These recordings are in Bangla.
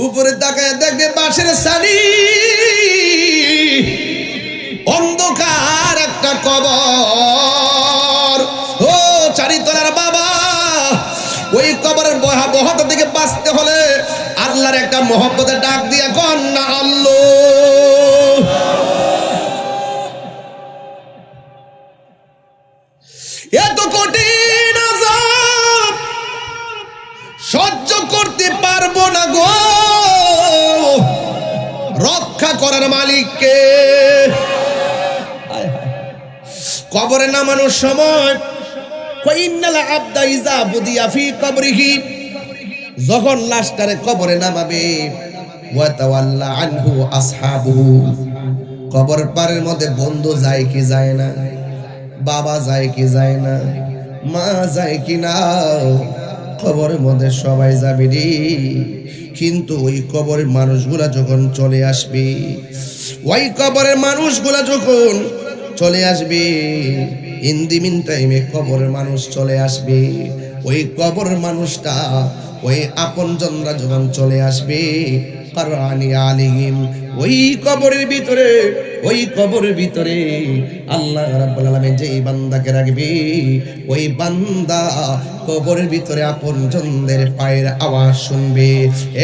উপরে তাকায় দেখবে বাঁশের সারি, অন্ধকার একটা কবর। ও চারিতলার বাবা, ওই কবরের ভয়াবহতা থেকে বাঁচতে হলে আল্লাহর একটা মহব্বতের ডাক দিয়ে কন না আল্লাহ। এত কঠিন আযাব সহ্য করতে পারবো না গো, রক্ষা করার মালিককে। কবরে নামানোর সময় যখন লাশটারে কবরে নামাবে, কবর পারের মধ্যে বন্ধু যায় কি যায় না, বাবা যায় কি যায় না, মা যায় কি না, কবরের মধ্যে সবাই যাবে রে। কিন্তু ওই কবরের মানুষগুলা যখন চলে আসবে, ওই কবরের মানুষগুলা যখন চলে আসবে, ইন দি মিন টাইমে কবরের মানুষ চলে আসবে। ওই কবরের মানুষটা, ওই আপনজনরা যখন চলে আসবে, কারানি আলিহিম, ওই কবরের ভিতরে, ওই কবরের ভিতরে আল্লাহ রাব্বুল আলামিন যেই বান্দাকে রাখবে, ওই বান্দা কবরের ভিতরে আপনজনদের পায়ের আওয়াজ শুনবে।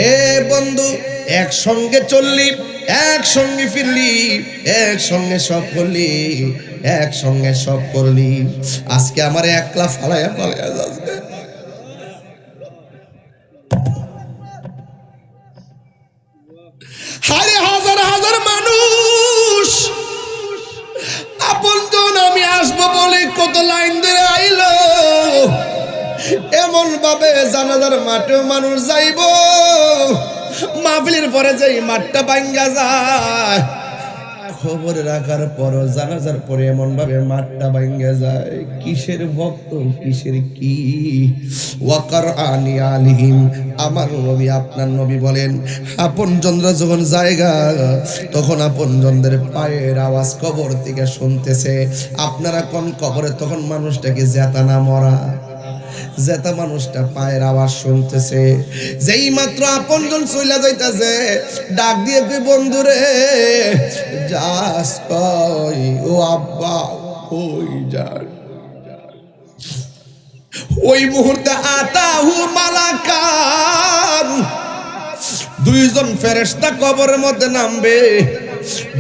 এ বন্ধু, একসঙ্গে চললি, একসঙ্গে ফিরলি, একসঙ্গে সব করলি, একসঙ্গে সব করলি, আজকে আমার একলা ফালাইয়া ফালাইয়া যাচ্ছে। হারে হাজার হাজার মানুষ আপনজন আমি আসবো বলে কত লাইন ধরে আইলো, এমন ভাবে জানাজার মাঠেও মানুষ যাইব, মাহফিলের পরে যেই মাঠটা ভাঙ্গা যায়, খবর রাখার পর জানাজার পরে এমন ভাবে মাঠটা ভাঙ্গা যায়। কিসের ভক্ত, কিসের কি। ওয়াকারআনি আলিহিম, আমার নবী, আপনার নবী বলেন, আপনজনরা যখন জায়গা, তখন আপনজনদের পায়ের আওয়াজ কবর থেকে শুনতেছে। আপনারা কোন কবরে তখন মানুষটাকে জেতা না মরা, জেতা মানুষটা পায়ের আওয়াজ শুনতেছে। যেই মাত্র আপনজন চইলা যাইতাছে, ডাক দিয়ে কই বন্ধুরে যাস কই, ও আব্বা কই যাস। ওই মুহূর্তে আতাহু মালাকান, দুইজন ফেরেশতা কবরের মধ্যে নামবে।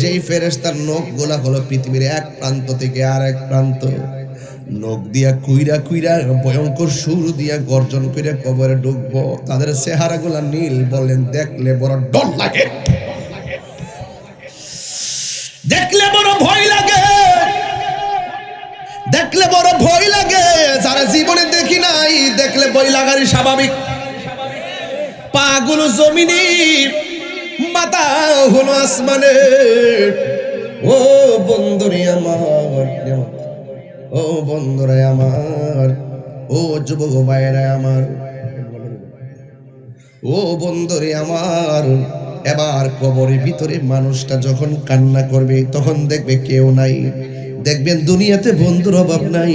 যেই ফেরেশতার নখ গোলা হলো পৃথিবীর এক প্রান্ত থেকে আরেক প্রান্ত, নখ দিয়া কুইরা কুইরা ভয়ঙ্কর সুর দিয়া গর্জন করে কবরে ঢুকবো। তাদের চেহারা গুলা নীল, বলেন দেখলে বড় ডর লাগে, দেখলে বড় ভয় লাগে, দেখলে বড় ভয় লাগে। যারা জীবনে দেখি নাই, দেখলে ভয় লাগারই স্বাভাবিক। পা গুলো জমিনে, মাথা হলো আসমানে। ও বন্ধুরে আমার, ও বন্ধুরা আমার, ও যুবক ভাইরা আমার, ও বন্ধুরে আমার, এবার কবরের ভিতরে মানুষটা যখন কান্না করবে, তখন দেখবে কেউ নাই। দেখবেন দুনিয়াতে বন্ধুর অভাব নাই।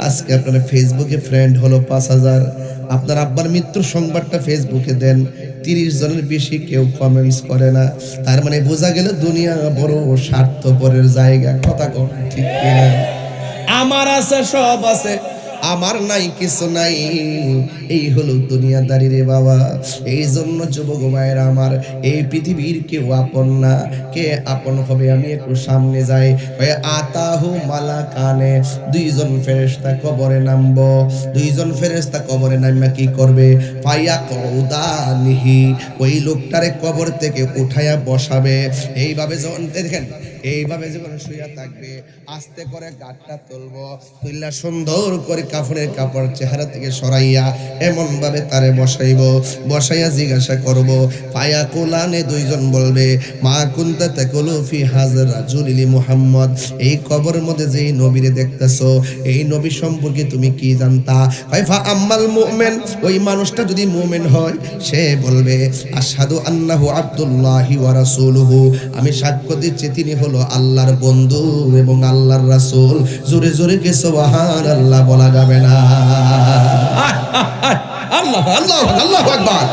আজকে আপনার ফেসবুকে ফ্রেন্ড হলো 5000, আপনার আব্বার মৃত্যুর সংবাদটা ফেসবুকে দেন, 30 জনের বেশি কেউ কমেন্টস করে না। তার মানে বোঝা গেল দুনিয়া বড় স্বার্থপরের জায়গা। কথা কোন ঠিক কিনা? আমার আছে সব আছে, আমার নাই কিছু নাই, এই হলো দুনিয়াদারি রে বাবা। এই জন্য যুবক ভাইরা আমার, এই পৃথিবীর কেউ আপন না। কে আপন হবে? আমি একটু সামনে যাই। আতাহু মালাকানে, দুইজন ফেরেশতা কবরে নামবো। দুইজন ফেরেশতা কবরে নামা কি করবে? ফায়া কউদানিহি, ওই লোকটারে কবর থেকে উঠায়া বসাবে। এইভাবে যখন দেখেন, এইভাবে যখন শুইয়া থাকবে, আস্তে করে গাঁটটা তুলবো, তুললা সুন্দর করে কাফনের কাপড় চেহারা থেকে সরাইয়া এমন ভাবে তারে বসাইব। বসাইয়া জিজ্ঞাসা করব, পায়া কোলানে, দুইজন বলবে, মা কুনতা তাকুলু ফি হাযার রাজুলি মুহাম্মদ, এই কবরের মধ্যে যেই নবীরে দেখতেছো, এই নবী সম্পর্কে তুমি কি জানতা? ফাইফা আম্মাল মুমিন, ওই মানুষটা যদি মুমিন হয়, সে বলবে, আশহাদু আন্নাহু আব্দুল্লাহি ওয়া রাসূলুহু, আমি সাক্ষ্য দিচ্ছি তিনি হলো আল্লাহর বন্ধু এবং আল্লাহর রাসূল। জোরে জোরে কি সুবহানাল্লাহ বলা যাবে না? আল্লাহ আল্লাহ আল্লাহু আকবার।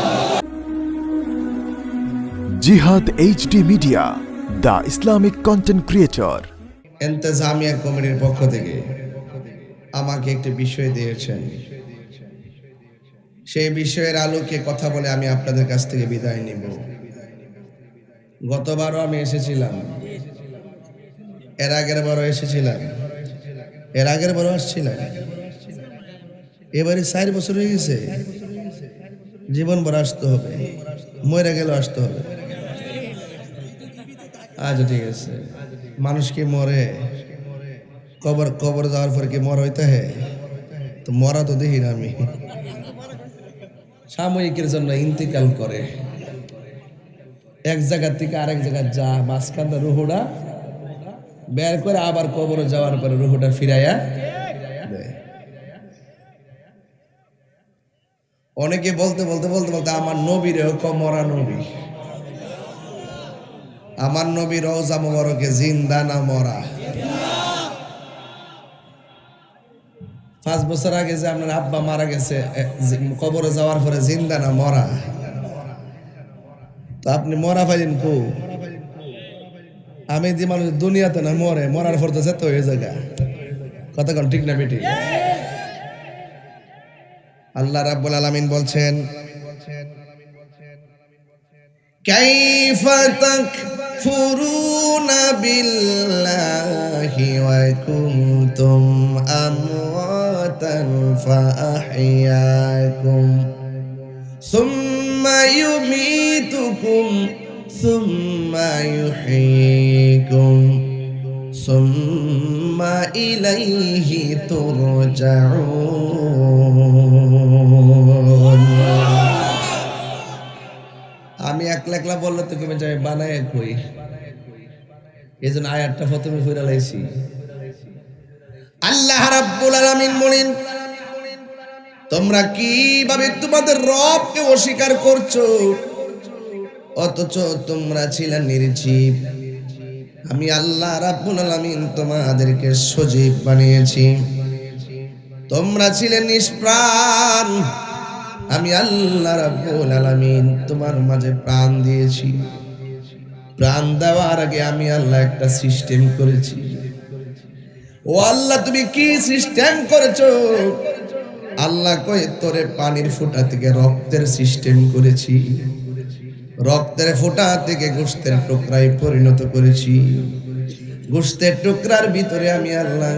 জিহাদ HD media, the Islamic content creator. ইন্তেজামিয়া কমিটির পক্ষ থেকে আমাকে একটি বিষয় দিয়েছেন, সেই বিষয়ের আলোকে কথা বলে আমি আপনাদের কাছ থেকে বিদায় নিব। গতবারও আমি এসেছিলাম, এর আগের বারও এসেছিলাম, এর আগের বারও আসছিলাম, এবারে 4 বছর হয়ে গেছে। জীবন ভর আসতে হবে, মরে গেল আসতে হবে। আচ্ছা ঠিক আছে, মানুষ কি মরে? কবর কবর যাওয়ার পর কি মর হইতে হয়? তো মরা তো দেখি না আমি, সাময়িকের জন্য ইন্তিকাল করে, এক জায়গা থেকে আরেক জায়গায় যা, মাঝখানটা রুহুটা বের করে আবার কবরে যাওয়ার পরে রুহুটা ফিরাইয়া দেয়। অনেকে বলতে বলতে বলতে বলতে আমার নবীর মরা নবী, আমার নবী রওজা মোবারকে জিন্দা না মরা। 5 বছর আগে যে আপনার আব্বা মারা গেছে, কবরে যাওয়ার পরে জিন্দা না মরা? তো আপনি মরা পাইলেন কো? আমি যে মানুষ দুনিয়াতে না মরে, মরার পর তো যেতে হয়ে জায়গা। কথা কোন ঠিক না বেটি? আল্লাহ রাব্বুল আলামিন বলছেন, কাইফা তাকফুরুনা বিল্লাহি ওয়া কুনতুম আমওয়াতান ফাআহইয়াকুম সুম্মা ইউমীতুকুম সুম্মা ইউহয়ীকুম সুম্মা ইলাইহি তুরজাউন। আমি একলা একলা বললে তো কেমন যাবে, বানায় কই, এই জন্য আয়াতটা প্রথমে ফিরে লাইছি। আল্লাহ রাব্বুল আলামিন বলেন, তোমরা কিভাবে তোমাদের রবকে অস্বীকার করছো, অথচ তোমরা ছিলে নির্জীব। আমি আল্লাহ রাব্বুল আলামিন তোমাদেরকে সজীব বানিয়েছি, তোমরা ছিলে নিষ্প্রাণ। আমি আল্লাহ রাব্বুল আলামিন তোমার মাঝে প্রাণ দিয়েছি। প্রাণ দেওয়ার আগে আমি আল্লাহ একটা সিস্টেম করেছি। ও আল্লাহ, তুমি কি সিস্টেম করেছো? আল্লাহ কয়, তোরে পানির ফোঁটা থেকে রক্তের সিস্টেম করেছি, রক্তের ফোঁটা থেকে গোশতের টুকরায় পরিণত করেছি, গোশতের টুকরার ভিতরে আমি আল্লাহ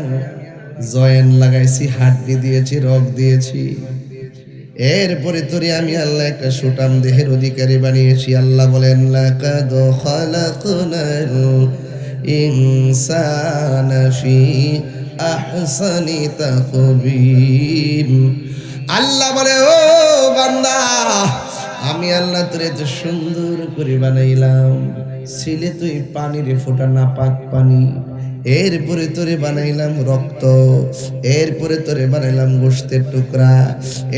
জয়েন লাগাইছি, হাড্ডি দিয়েছি, রগ দিয়েছি। এরপরে তোরে আমি আল্লাহ একটা সুটাম দেহের অধিকারী বানিয়েছি। আল্লাহ বলেন, লাকাদ খালাকনাল ইনসানা ফি আহসানি তাকবীম। আল্লাহ বলে, ও বান্দা, আমি আল্লাহ তোরে এত সুন্দর করে বানাইলাম, ছিলে তুই পানির ফোঁটা, নাপাক পানি। এরপরে তোরে বানাইলাম রক্ত, এরপরে তোরে বানাইলাম গোশতের টুকরা,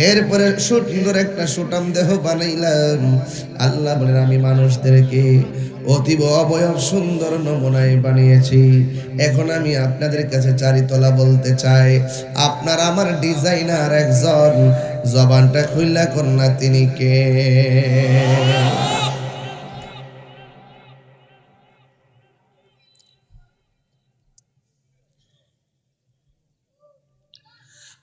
এরপরে সুন্দর একটা সুটাম দেহ বানাইলাম। আল্লাহ বলেন, আমি মানুষদেরকে অতীব অবয়ব সুন্দর নমুনায় বানিয়েছি। এখন আমি আপনাদের কাছে চারিতলা বলতে চাই, আপনার আমার ডিজাইনার একজন, জবানটা খুইলা কন্যা, তিনি কে?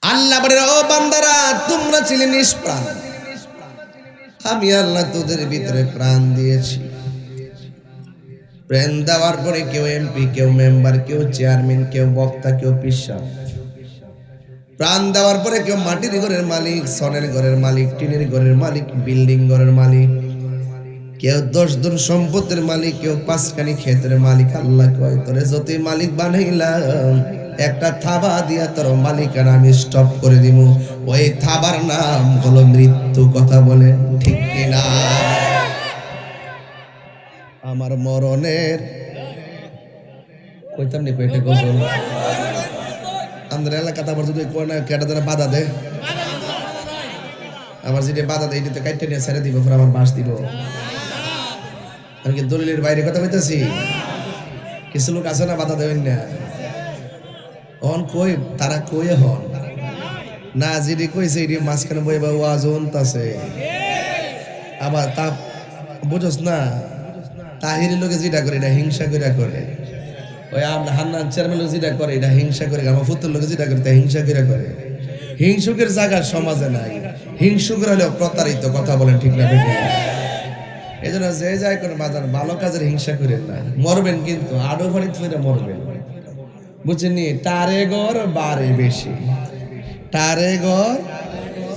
আল্লাহ বলে, ও বান্দারা, তোমরা ছিলে নিষ্প্রাণ, আমি আল্লাহ তোদের ভিতরে প্রাণ দিয়েছি। প্রাণ দেওয়ার পরে কেউ এমপি, কেউ মেম্বার, কেউ চেয়ারম্যান, কেউ বক্তা, কেউ পিসা। প্রাণ দেওয়ার পরে কেউ মাটির ঘরের মালিক, সনের ঘরের মালিক, টিনের ঘরের মালিক, বিল্ডিং ঘরের মালিক, কেউ 10 জন সম্পদের মালিক, কেউ 5খানি ক্ষেতের মালিক। আল্লাহ কয়, তোরে যতই মালিক বানাইলাম, একটা থাবা দিয়া তোর মালিকানা আমি স্টপ করে দিব। ওই থাবার নাম হলো মৃত্যু। কথা বলে ঠিক কিনা? আমার মরণের কইতাম নি কয়টা গজল আমাদের এলাকাতে, আবার যদি কোন কেটা যেন বাধা দেয়, আমার যেটা বাধা দেয় এটা তো কাইটে নিয়ে ছেড়ে দিব, পরে আমার বাস দিব। আমি কি দলিলের বাইরে কথা বলতেছি? কিছু লোক আছে না, বাধা দেবেন না। অন কই তারা কই হন না, যেটি কইছে এটি মাঝখানে বই বা ওয়াজ আছে, আবার তা বুঝোস না, তাহিরের লোকে যেটা করে এটা হিংসা করে করে, ওই আমরা হান্নান চেয়ারম্যান লোক যেটা করে এটা হিংসা করে, আমার ফুতুর লোকে যেটা করে তা হিংসা করে করে। হিংসুকের জায়গা সমাজে নাই, হিংসুকের হলেও প্রতারিত, কথা বলেন ঠিক না বেশি? এই জন্য যে যায় কোনো বাজার ভালো কাজের হিংসা করেন না, মরবেন কিন্তু আডো ফাড়ি ফিরে মরবেন, বুঝছেন? টারে ঘর বারে বেশি, টারে ঘর।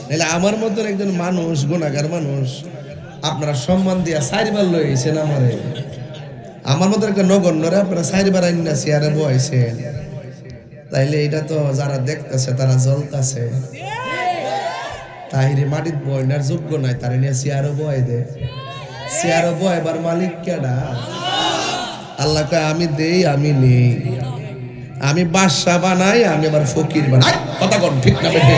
নাহলে আমার মতন একজন মানুষ, গুণাগার মানুষ, আপনারা সম্মান দিয়া সাইবার লইছেন আমারে, আমার মতো একটা নগণ্যরে আপনারা সাইবার আইন না চেয়ারে বয়েছেন, তাইলে এটা তো যারা দেখতেছে তারা জ্বলতেছে। তাহিরে মাটির বয়নার যোগ্য নাই, তারা নিয়ে চেয়ারও বয় দে, চেয়ারও বয়বার মালিক কেডা? আল্লাহ কয় আমি দেই আমি নেই, আমি বাদশা বানাই, আমি আবার ফকির বানাই। কথা কন ঠিক না বেঠে?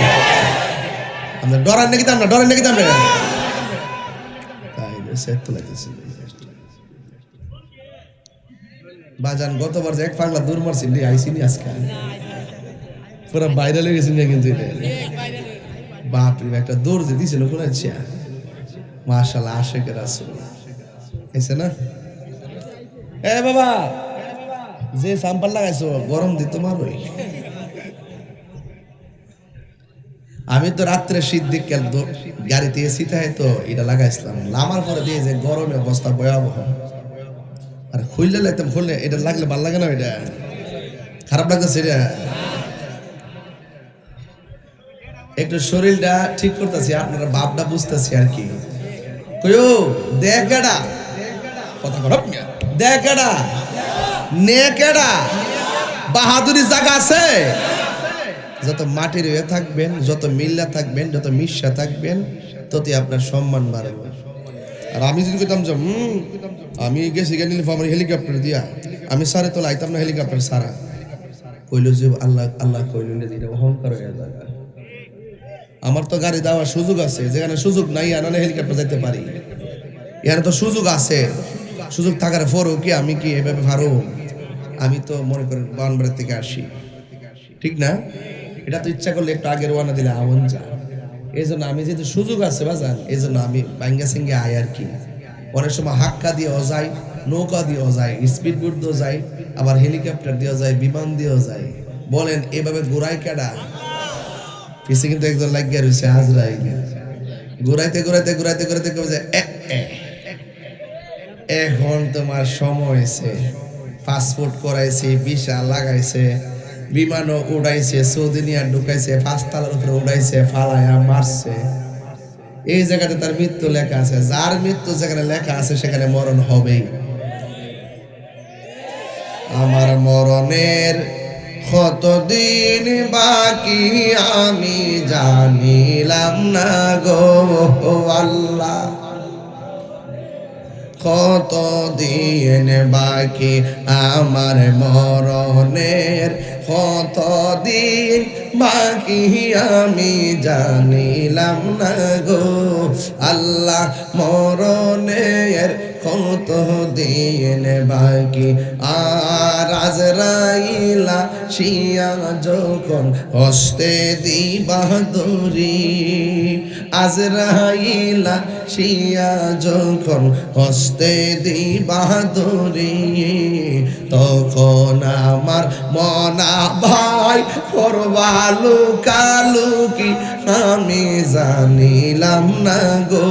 আমরা ডরান নাকি তাম না, ডরেন নাকি তাম না? তাইলে সে তোলাইতেছি বাজান, গতবার যে এক পাগলা দূর মারছি আইসিনি, আজকে পুরো ভাইরাল হয়ে গেছি না কিন্তু এটা। বাপরে একটা দৌড় যে দিছিল কোন আচ্ছা, মাশাআল্লাহ, আশিকের রাসূল এসে না। এ বাবা, যে সাম্পাল লাগাইছো গরম দিত মারই। আমি তো রাত্রে শীত দিক গাড়িতে এসি থাকে তো এটা লাগাইছিলাম, লামার পরে দিয়ে যে গরমে অবস্থা ভয়াবহ, আর খুললে লাইতাম, খুললে এটা লাগলে ভাল লাগে না, এটা খারাপ লাগতেছে। এটা একটু শরীরটা ঠিক করতেছি, আপনারা ভাবটা বুঝতেছি আর কি। কইও দেখেডা কথা বল, দেখেডা নেকেডা বাহাদুরি জায়গা আছে। যত মাটির হয়ে থাকবেন, যত মিল্লা থাকবেন, যত মিশা থাকবেন, ততই আপনার সম্মান বাড়বে। আর আমি যদি কইতাম যে আমি গেছি গেলে আমার হেলিকপ্টার দিয়া, আমি সারে তো লাইতাম না হেলিকপ্টার সারা, কইল যে আল্লাহ আল্লাহ কইল এটা অহংকার হয়ে যায়। আমার তো গাড়ি দেওয়ার সুযোগ আছে, যেখানে সুযোগ নাই আনানে হেলিকপ্টার যাইতে পারি, এখানে তো সুযোগ আছে। সুযোগ থাকার পরও কি আমি কি এভাবে পারো? আমি তো মনে করেন বানবাড়ির থেকে আসি, ঠিক না? এটা তো ইচ্ছা করলে একটু আগের ওয়ানা দিলে আমন যা। এই জন্য আমি যেহেতু সুযোগ আছে বাজান, এই জন্য আমি বাঙ্গা সিঙ্গে আয় আর কি। অনেক সময় হাক্কা দিয়েও যায়, নৌকা দিয়েও যায়, স্পিড বোট দিয়েও যায়, আবার হেলিকপ্টার দিয়েও যায়, বিমান দিয়েও যায়। বলেন এভাবে ঘুরাই কেডা? পিছে কিন্তু একজন লাগিয়ে রয়েছে আজরাইল, ঘুরাইতে ঘুরাইতে ঘুরাইতে ঘুরাইতে কবে এখন তোমার সময় হয়েছে। পাসপোর্ট করাইছে, ভিসা লাগাইছে, বিমানও উড়াইছে, সৌদি নিয়ে ঢুকাইছে, 5 তলার উপরে উড়াইছে, ফালায়া মারছে। এই জায়গাতে তার মৃত্যু লেখা আছে। যার মৃত্যু যেখানে লেখা আছে সেখানে মরণ হবেই। আমার মরণের কতদিন বাকি আমি জানিলাম না গো আল্লাহ, কতদিন বাকি আমার মরণের, কতদিন বাকি আমি জানিলাম না গো আল্লাহ, মরণের কতদিন বাকি। আর আজরাইলা শিয়া যখন হস্তে দিবা দড়ি, আজরাইলা শিয়া যখন হস্তে দিবা দড়ি, তখন আমার মনা ভাই করবা লুকালুকি আমি জানিলাম না গো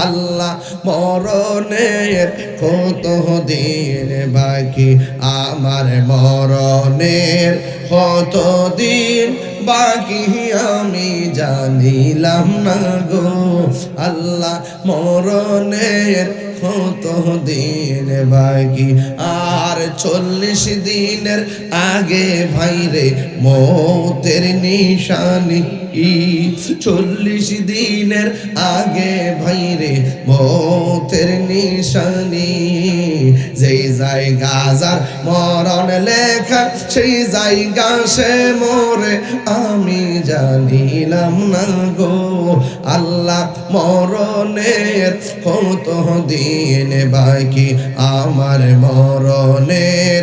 আল্লাহ, মরণের কত দিন বাকি আমার মরণের কত দিন বাকি আমি জানিলাম না গো আল্লাহ, মরণের কত দিন বাকি। আর 40 দিনের আগে ভাইরে মৌতের নিশানি, 40 দিনের আগে ভাইরে মৌতের নিশানি, যেই জায়গা যার মরণ লেখা সেই জায়গা সে মোরে আমি জানিলাম না গো আল্লাহ, মরণের কত দিন বাকি আমার মরণের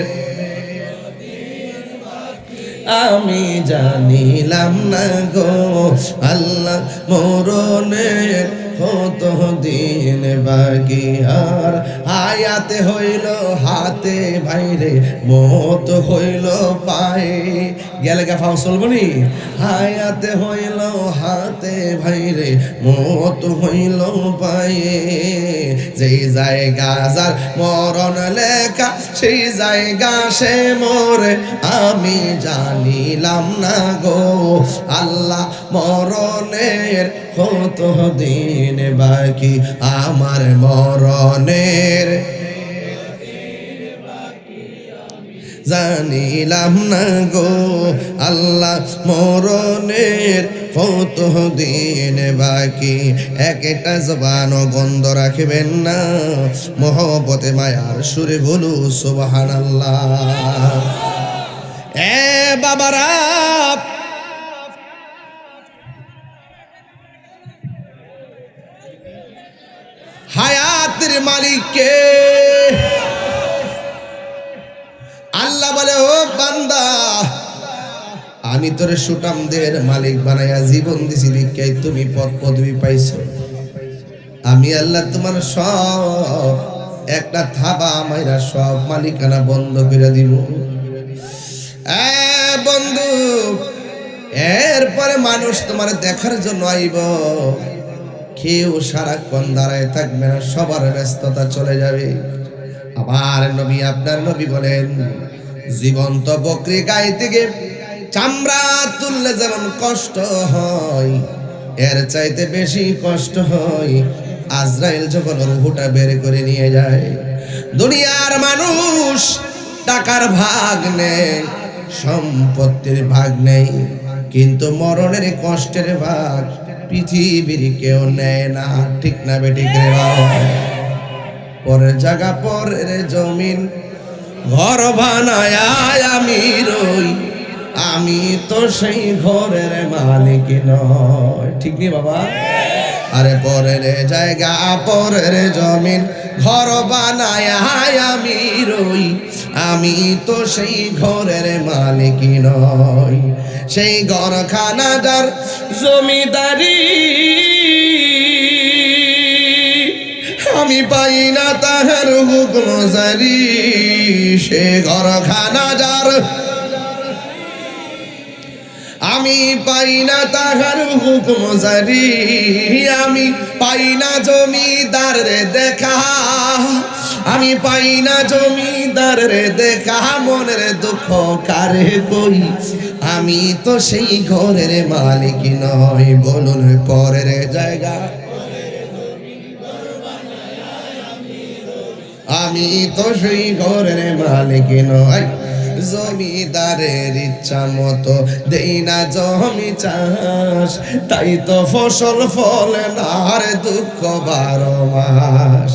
আমি জানিলাম না গো আল্লাহ, মরণের কত দিন বাকি আর হায়াতে হইল হাতে বাইরে মত হইল পায়ে গেলে গা ফাও চলবনি হায়াতে হইল হাতে বাইরে মত হইল পায়ে যেই জায়গা যার মরণ লেখা সেই জায়গা সে মোরে আমি জানিলাম না গো আল্লাহ মরণের কত দিন বাকি আমার মরণের জানিলাম না গো আল্লাহ মরণের কত দিন বাকি একটা জবান বন্ধ রাখবেন না মহব্বতে মায়ার সুরে বলু সুবহানাল্লাহ এ বাবারা হায়াতের মালিক কে আল্লাহ বলে ও বান্দা আমি তোরে সুটামদের মালিক বানাইয়া জীবন দিছি দিকে তুমি পদ পদবি পাইছো আমি আল্লাহ তোমার সব একটা থাবা মাইরা সব মালিকানা বন্ধ করে দিব বন্ধু এরপরে মানুষ তোমার দেখার জন্য আইব কেউ সারাক্ষণ দাঁড়ায় থাকবে না সবার ব্যস্ততা চলে যাবে আবার নবী আপনার নবী বলেন জীবন্ত বকরি গায়ে থেকে চামড়া তুললে যেমন কষ্ট হয় এর চাইতে বেশি কষ্ট হয় আজরাইল যখন রূহটা বের করে নিয়ে যায় দুনিয়ার মানুষ টাকার ভাগ নেই সম্পত্তির ভাগ নেই কিন্তু মরণের কষ্টের ভাগ পৃথিবীর কেউ নেয় না ঠিক না বেঠিক রে বাবা পরের জায়গা পরের জমিন ঘর বানায় আমি রই আমি তো সেই ঘরের মালিক নয় ঠিক নেই বাবা আরে পরের জায়গা পরের জমিন ঘর বানায় আমি রই আমি তো সেই ঘরের মালিক নই সেই ঘরখানা যার জমিদারি আমি পাই না তাহার হুকুম জারি সে ঘরখানা যার আমি পাই না তাহার হুকুম জারি আমি পাই না জমিদার রে দেখা আমি পাই না জমিদার রে দেখা মনের দুঃখ কারে কই আমি তো সেই ঘরের মালিক নই বলুন পরের জায়গা আমি তো সেই ঘরের মালিক নই জমিদারের ইচ্ছা মতো দেই না জমি চাষ তাই তো ফসল ফলে না আর দুঃখ 12 মাস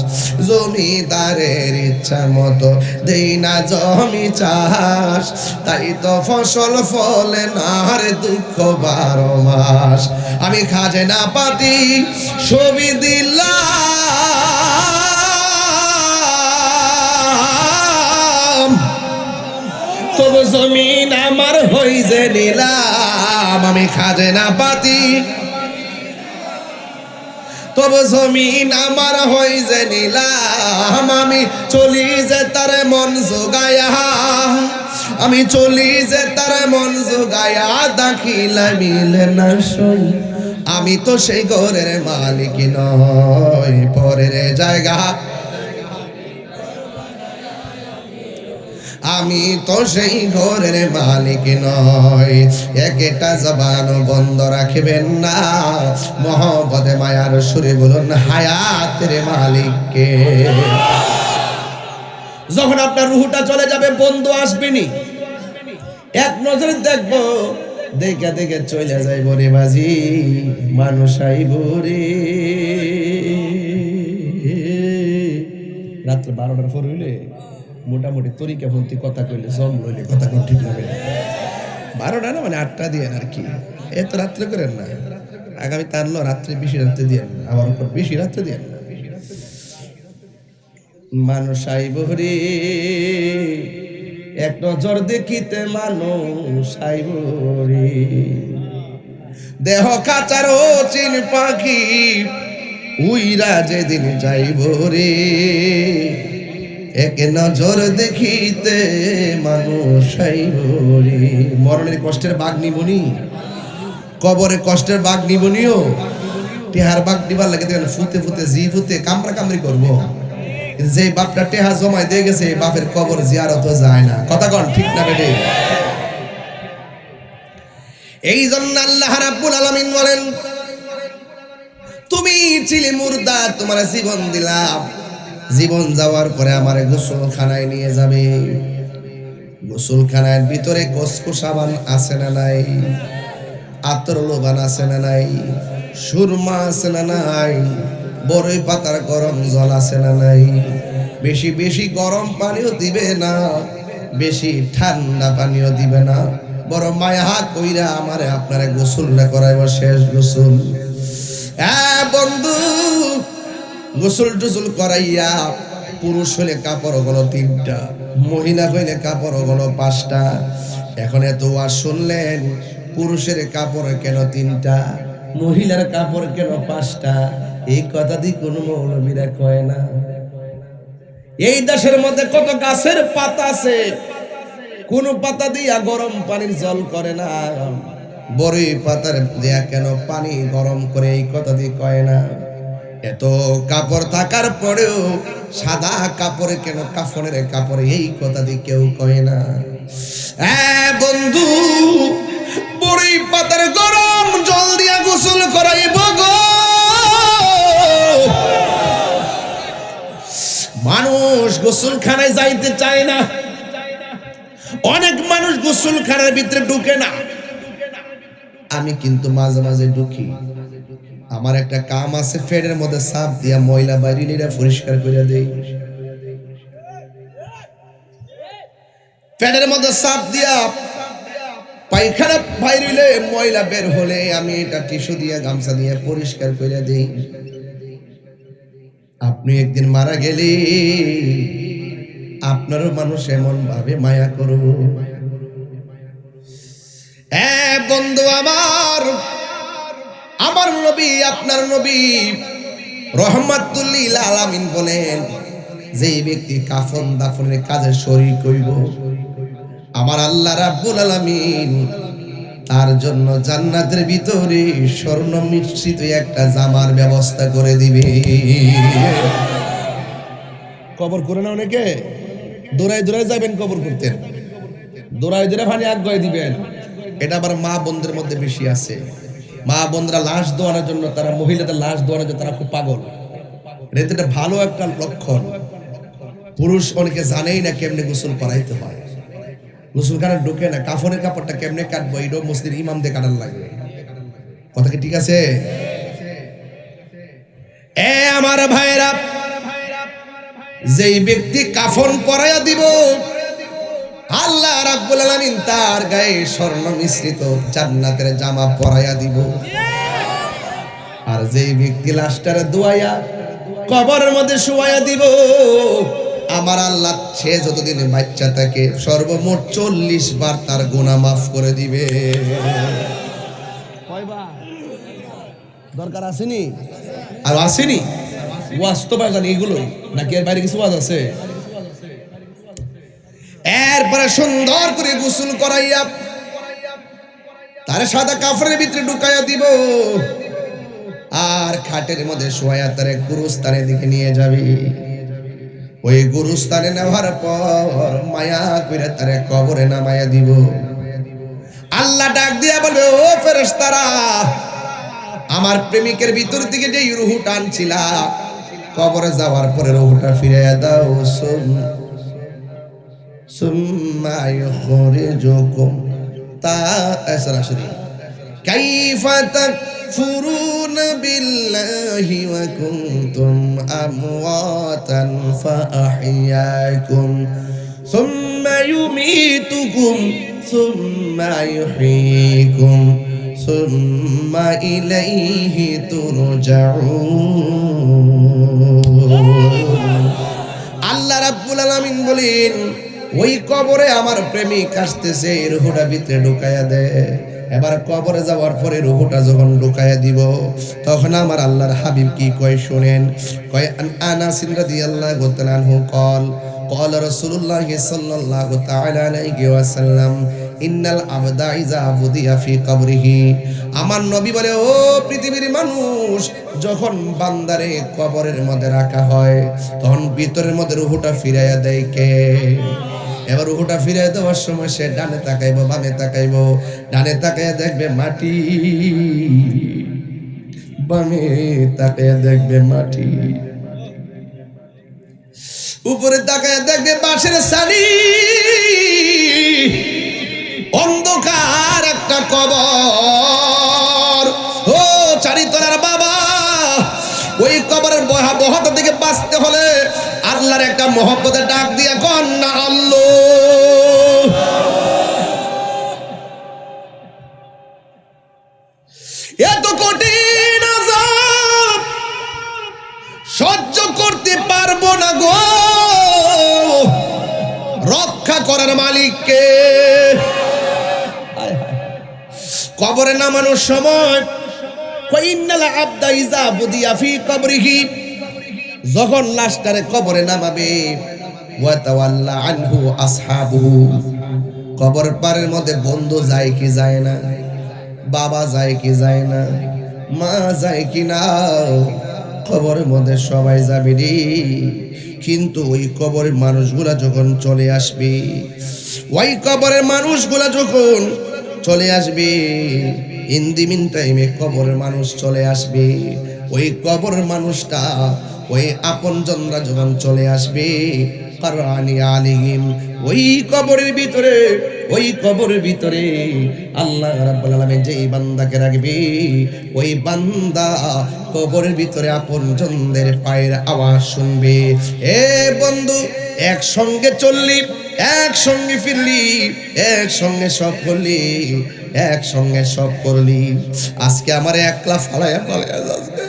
জমিদারের ইচ্ছা মতো দেই না জমি চাষ তাই তো ফসল ফলে না আর দুঃখ 12 মাস আমি খাজনা পাতি ছবি দিলাম তবু জমিন আমার হই যে নিলাম আমি খাজনা পাতি তবু জমিন আমার হই যে নিলাম আমি চলি যে তার মন জোগায়া আমি চলি যে তার মন জোগায়া দাখিলা মিলে না সই আমি তো সেই ঘরের মালিক নই পরের জায়গা আমি তো সেই ঘরের মালিক নই একটা জবান বন্ধ রাখবেন না মহব্বতে মায়ার সুরে বলুন হায়াতের মালিককে যখন আপনার রুহটা চলে যাবে বন্ধু আসবেনি এক নজরে দেখবো দেখে দেখে চলে যাইব রে বাজি মানুষ আইব রে রাত্রে 12টার পর হইলে মোটামুটি তরিকা ভন্তি কথা কইলে জম লইলে কথা কোন ঠিক হবে 12টা না মানে 8টা দিয়ে আর কি এত রাত্রে করেন না আগামী তারলো রাত্রে বেশি রাত্রে দিয়ে আবার উপর বেশি রাত্রে দিয়ে মানুষ আইব রে এক নজর দেখিতে মানুষ আইব রে দেহ কাচার ও চিন পাখি উইরা যেদিন যাইব রে, এক নজর দেখিতে মানুষ আইব রে। মরণের কষ্টের বাঘ নিবনি, কবরে কষ্টের বাঘ নিবনিও, টেহার বাঘ নিবার লাগে দেখেন ফুতে ফুতে জি ফুতে কামড়া কামড়ি করবো। যে বাপটা টেহা জমায় দিয়ে গেছে বাপের কবর জিয়ারত যায় না। কথা কন ঠিক না বেটে? এই জন্য আল্লাহ রাব্বুল আলামিন বলেন, তুমি ছিলে মুর্দা, তোমার জীবন দিলাম, জীবন যাওয়ার পরে আমারে গোসলখানায় নিয়ে যাবে। গোসলখানার ভিতরে কসকো সাবান আছে না নাই, আতর লোবান আছে না নাই, সুরমা আছে না নাই, বড়ই পাতার গরম জল আছে না নাই। বেশি বেশি গরম পানিও দিবে না, বেশি ঠান্ডা পানিও দিবে না, বড় মায়া কইরা আমারে আপনারে গোসল না করাইব, শেষ গোসল। হ্যাঁ বন্ধু, গোসল টুসল করাইয়া পুরুষ হলে কাপড় হলো 3টা, মহিলা হইলে কাপড় হলো 5টা। এখন এত ওয়াজ শুনলেন, পুরুষের কাপড় কেন 3টা, মহিলার কাপড় কেন 5টা? এই কথা দিয়ে কোনো মৌলবীরা কয় না। এই দেশের মধ্যে কত গাছের পাতা আছে, কোন পাতা দিয়া গরম পানির জল করে না, বড়ই পাতার দিয়া কেন পানি গরম করে, এই কথা দিয়ে কয় না। এত কাপড় থাকার পরেও সাদা কাপড়ে কেন কাফনের কাপড়ে, এই কথা দিয়ে কেউ কয় না। হ্যাঁ বন্ধু, বড়ই পাতার গরম জল দিয়া গোসল করাইব গো। মানুষ গোসলখানায় যাইতে চায় না, অনেক মানুষ গোসলখানার ভিতরে ঢুকে না। আমি কিন্তু মাঝে মাঝে ঢুকি, আমার একটা কাম আছে, ফেডের মধ্যে সাপ দিয়া ময়লা বাইরিলিরা পরিষ্কার করে দেই। ফেডের মধ্যে সাপ দিয়া পায়খানা বাইরিলে ময়লা বের হলে আমি এটা টিস্যু দিয়ে গামছা দিয়ে পরিষ্কার করে দেই। আপনি একদিন মারা গেলে আপনারও মানুষ এমন ভাবে মায়া করব। বন্ধু আমার, আমার নবী, আপনার নবী রহমাতুল লিল আলামিন বলেন, যেই ব্যক্তি কাফন দাফনের কাজে শরীক হইব, আমার আল্লাহ রাব্বুল আলামিন তার জন্য জান্নাতের ভিতরে স্বর্ণ মিশ্রিত একটা জামার ব্যবস্থা করে দিবে। কবর করে না অনেকে, দৌড়ায় দৌড়ায় যাবেন কবর করতেন, দৌড়ায় দৌড়ায় পানি আগুয়ে দিবেন। এটা আবার মা বোনদের মধ্যে বেশি আছে। মা বোনরা লাশ দোয়ানোর জন্য, তারা মহিলাদের লাশ দোয়ানোর জন্য তারা খুব পাগল। এটা ভালো একটা লক্ষণ। পুরুষ অনেকে জানেই না কেমনে গোসল করাইতে হয়, গোসলখানা ঢুকে না, কাফনের কাপড়টা কেমনে কাটবো এটাও মসজিদের ইমাম দিয়ে কাটার লাগবে। কথা কি ঠিক আছে? আমার ভাইরা, যেই ব্যক্তি কাফন পরাইয়া দিব, আল্লাহ রাব্বুল আলামিন তার গায়ে স্বর্ণ মিশ্রিত জান্নাতের জামা পরাইয়া দিব। আর যেই ব্যক্তি লাশটারে দুয়াইয়া কবরের মধ্যে শুয়াইয়া দিব, আমার আল্লাহ সে যতদিন বাচ্চা থাকে সর্বমোট 40 বার তার গুনাহ মাফ করে দিবে। দরকার আসেনি? আর আসেনি? বাস্তবে জানি এগুলো নাকি এর বাইরে কিছু ওয়াজ আছে? এরপরে সুন্দর করে গোসল করাইয়া তার সাদা কাফনের ভিতরে ঢুকাইয়া দিব, আর খাটের মধ্যে শোয়া তার গুরুস্থানের দিকে নিয়ে যাবে। ওই গুরুস্থানে নেওয়ার পর মায়া করে তার কবরে নামাইয়া দিব। আল্লাহ ডাক দিয়া বলবে, ও ফেরেশতারা, আমার প্রেমিকের ভিতর থেকে যে রূহটা আনছিলা, কবরে যাওয়ার পরে রূহটা ফিরাইয়া দাও। সুম্মা ইখরিজুকুম কাইফা তাকফুরুনা বিল্লাহি ওয়া কুনতুম আমওয়াতান ফাআহইয়াকুম সুম্মা ইউমীতুকুম সুম্মা ইউহয়ীকুম সুম্মা ইলাইহি তুরজাউন। আল্লাহ রাব্বুল আলামিন বলেন, ওই কবরে আমার প্রেমিক আসতেছে, রূহটা ভিতরে ঢুকাইয়া দে। এবার কবরে যাওয়ার পরে রূহটা যখন ঢুকায়া দিব তখন আমার আল্লাহর হাবিব কি কয় শুনেন, কয় আনাস রাদিয়াল্লাহু তাআলা আনহু قال قال رسول الله صلى الله تعالى عليه وسلم ইন্নাল আবদা ইযা বুদিয়া ফি কবরিহি। আমার নবী বলে, ও পৃথিবীর মানুষ, যখন বান্দারে কবরের মধ্যে রাখা হয় তখন ভিতরের মধ্যে রূহটা ফিরাইয়া দেয় কে? এবার রূহটা ফিরাইয়া দেওয়ার সময় সে ডানে তাকাইবো বামে তাকাইবো, ডানে তাকাইয়া দেখবে মাটি, বামে তাকাইয়া দেখবে মাটি, উপরে তাকাইয়া দেখবে বাঁশের ছানি, অন্ধকার একটা কবর। ও চারিতলার বাবা, ওই কবরের ভয়াবহতা থেকে বাঁচতে হলে আল্লাহর একটা মহব্বতের ডাক দিয়ে কন না আল্লাহ। এত কঠিন আযাব সহ্য করতে পারবো না গো, রক্ষা করার মালিককে। কবরে নামানোর সময় ইন্নাল আবদা ইযা বুদিয়া ফি কবরিহি, যখন লাশটারে কবরে নামাবে ওয়া তাওয়াল্লা আনহু আসহাবুহু, কবর পারের মধ্যে বন্ধু যায় কি যায় না, বাবা যায় কি যায় না, মা যায় কি না, কবরের মধ্যে সবাই যাবে রে। কিন্তু ওই কবরের মানুষগুলা যখন চলে আসবে, ওই কবরের মানুষগুলা যখন চলে আসবে, ইন দি মিন টাইমে কবরের মানুষ চলে আসবে, ওই কবরের মানুষটা ওই আপনজনরা যখন চলে আসবে, কারানি আলিহিম, ওই কবরের ভিতরে আল্লাহ রাব্বুল আলামিন যেই বান্দাকে রাখবে, ওই বান্দা কবরের ভিতরে আপনজনদের পায়ের আওয়াজ শুনবে। এ বন্ধু, একসঙ্গে চললি, একসঙ্গে ফিরলি, একসঙ্গে সব করলি, একসঙ্গে সব করলি, আজকে আমার একলা ফালাইয়া যাচ্ছে।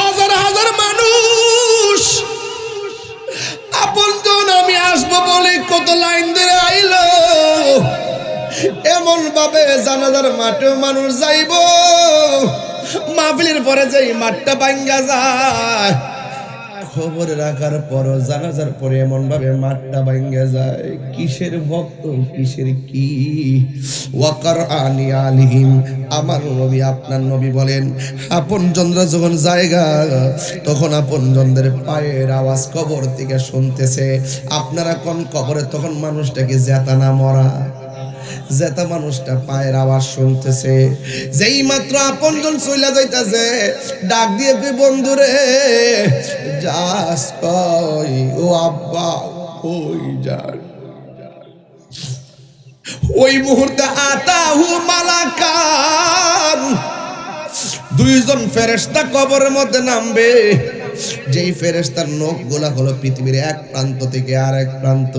হাজার হাজার মানুষ আপনজন আমি আসবো বলে কত লাইন ধরে আইলো, এমন ভাবে জানাজার মাঠেও মানুষ যাইব, মাহফিলের পরে যেই মাঠটা ভাঙ্গা যায়, খবর রাখার পর জানাজার পরে এমন ভাবে মাঠটা ভাঙ্গা যায়। কিসের ভক্ত, কিসের কি? ওয়াকারআনি আলিহিম, আমার নবী আপনার নবী বলেন, আপনজনরা যখন জায়গা তখন আপনজনদের পায়ের আওয়াজ কবর থেকে শুনতেছে। আপনারা কোন কবরে তখন মানুষটাকে জেতা না মরা, জেতা মানুষটা পায়ের আওয়াজ শুনতেছে। যেই মাত্র আপনজন চইলা যাইতাছে, ডাক দিয়ে কই বন্ধুরে যাস কই, ও আব্বা ওই যান। ওই মুহূর্তে আতাহু মালাকান, দুইজন ফেরেশতা কবরের মধ্যে নামবে। যেই ফেরেশতার নখগুলা হলো পৃথিবীর এক প্রান্ত থেকে আরেক প্রান্ত,